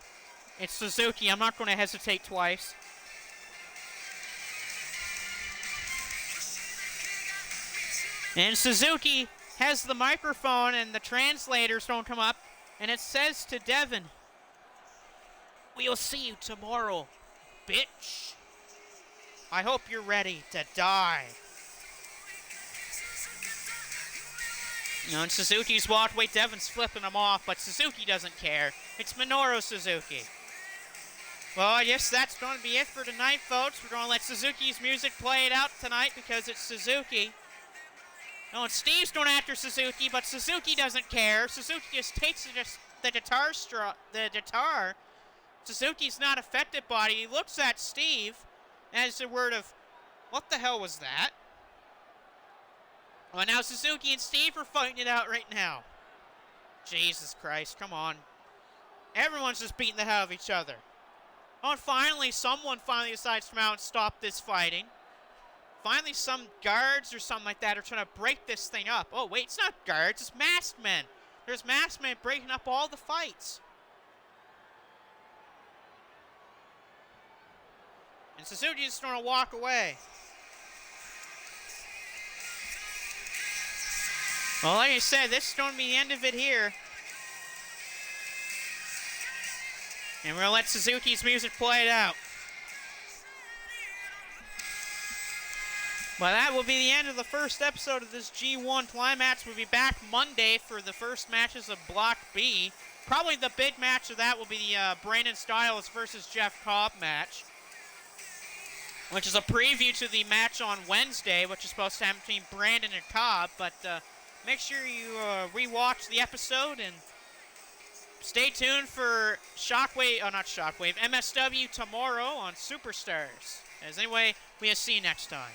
It's Suzuki. I'm not going to hesitate twice. And Suzuki has the microphone and the translators don't come up. And it says to Devin, we'll see you tomorrow, bitch. I hope you're ready to die. You know, and Suzuki's walked away. Devin's flipping him off, but Suzuki doesn't care. It's Minoru Suzuki. Well, I guess that's going to be it for tonight, folks. We're going to let Suzuki's music play it out tonight because it's Suzuki. No, and Steve's going after Suzuki, but Suzuki doesn't care. Suzuki just takes the guitar. Suzuki's not affected by it. He looks at Steve as a word of, what the hell was that? Well, now Suzuki and Steve are fighting it out right now. Jesus Christ, come on. Everyone's just beating the hell out of each other. Oh, and finally, someone decides to come out and stop this fighting. Finally, some guards or something like that are trying to break this thing up. Oh, wait, it's not guards, it's masked men. There's masked men breaking up all the fights. And Suzuki's just going to walk away. Well, like I said, this is going to be the end of it here. And we're going to let Suzuki's music play it out. Well, that will be the end of the first episode of this G1 Climax. We'll be back Monday for the first matches of Block B. Probably the big match of that will be the Brandon Styles versus Jeff Cobb match, which is a preview to the match on Wednesday, which is supposed to happen between Brandon and Cobb. But make sure you rewatch the episode and stay tuned for MSW tomorrow on Superstars. As anyway, we'll see you next time.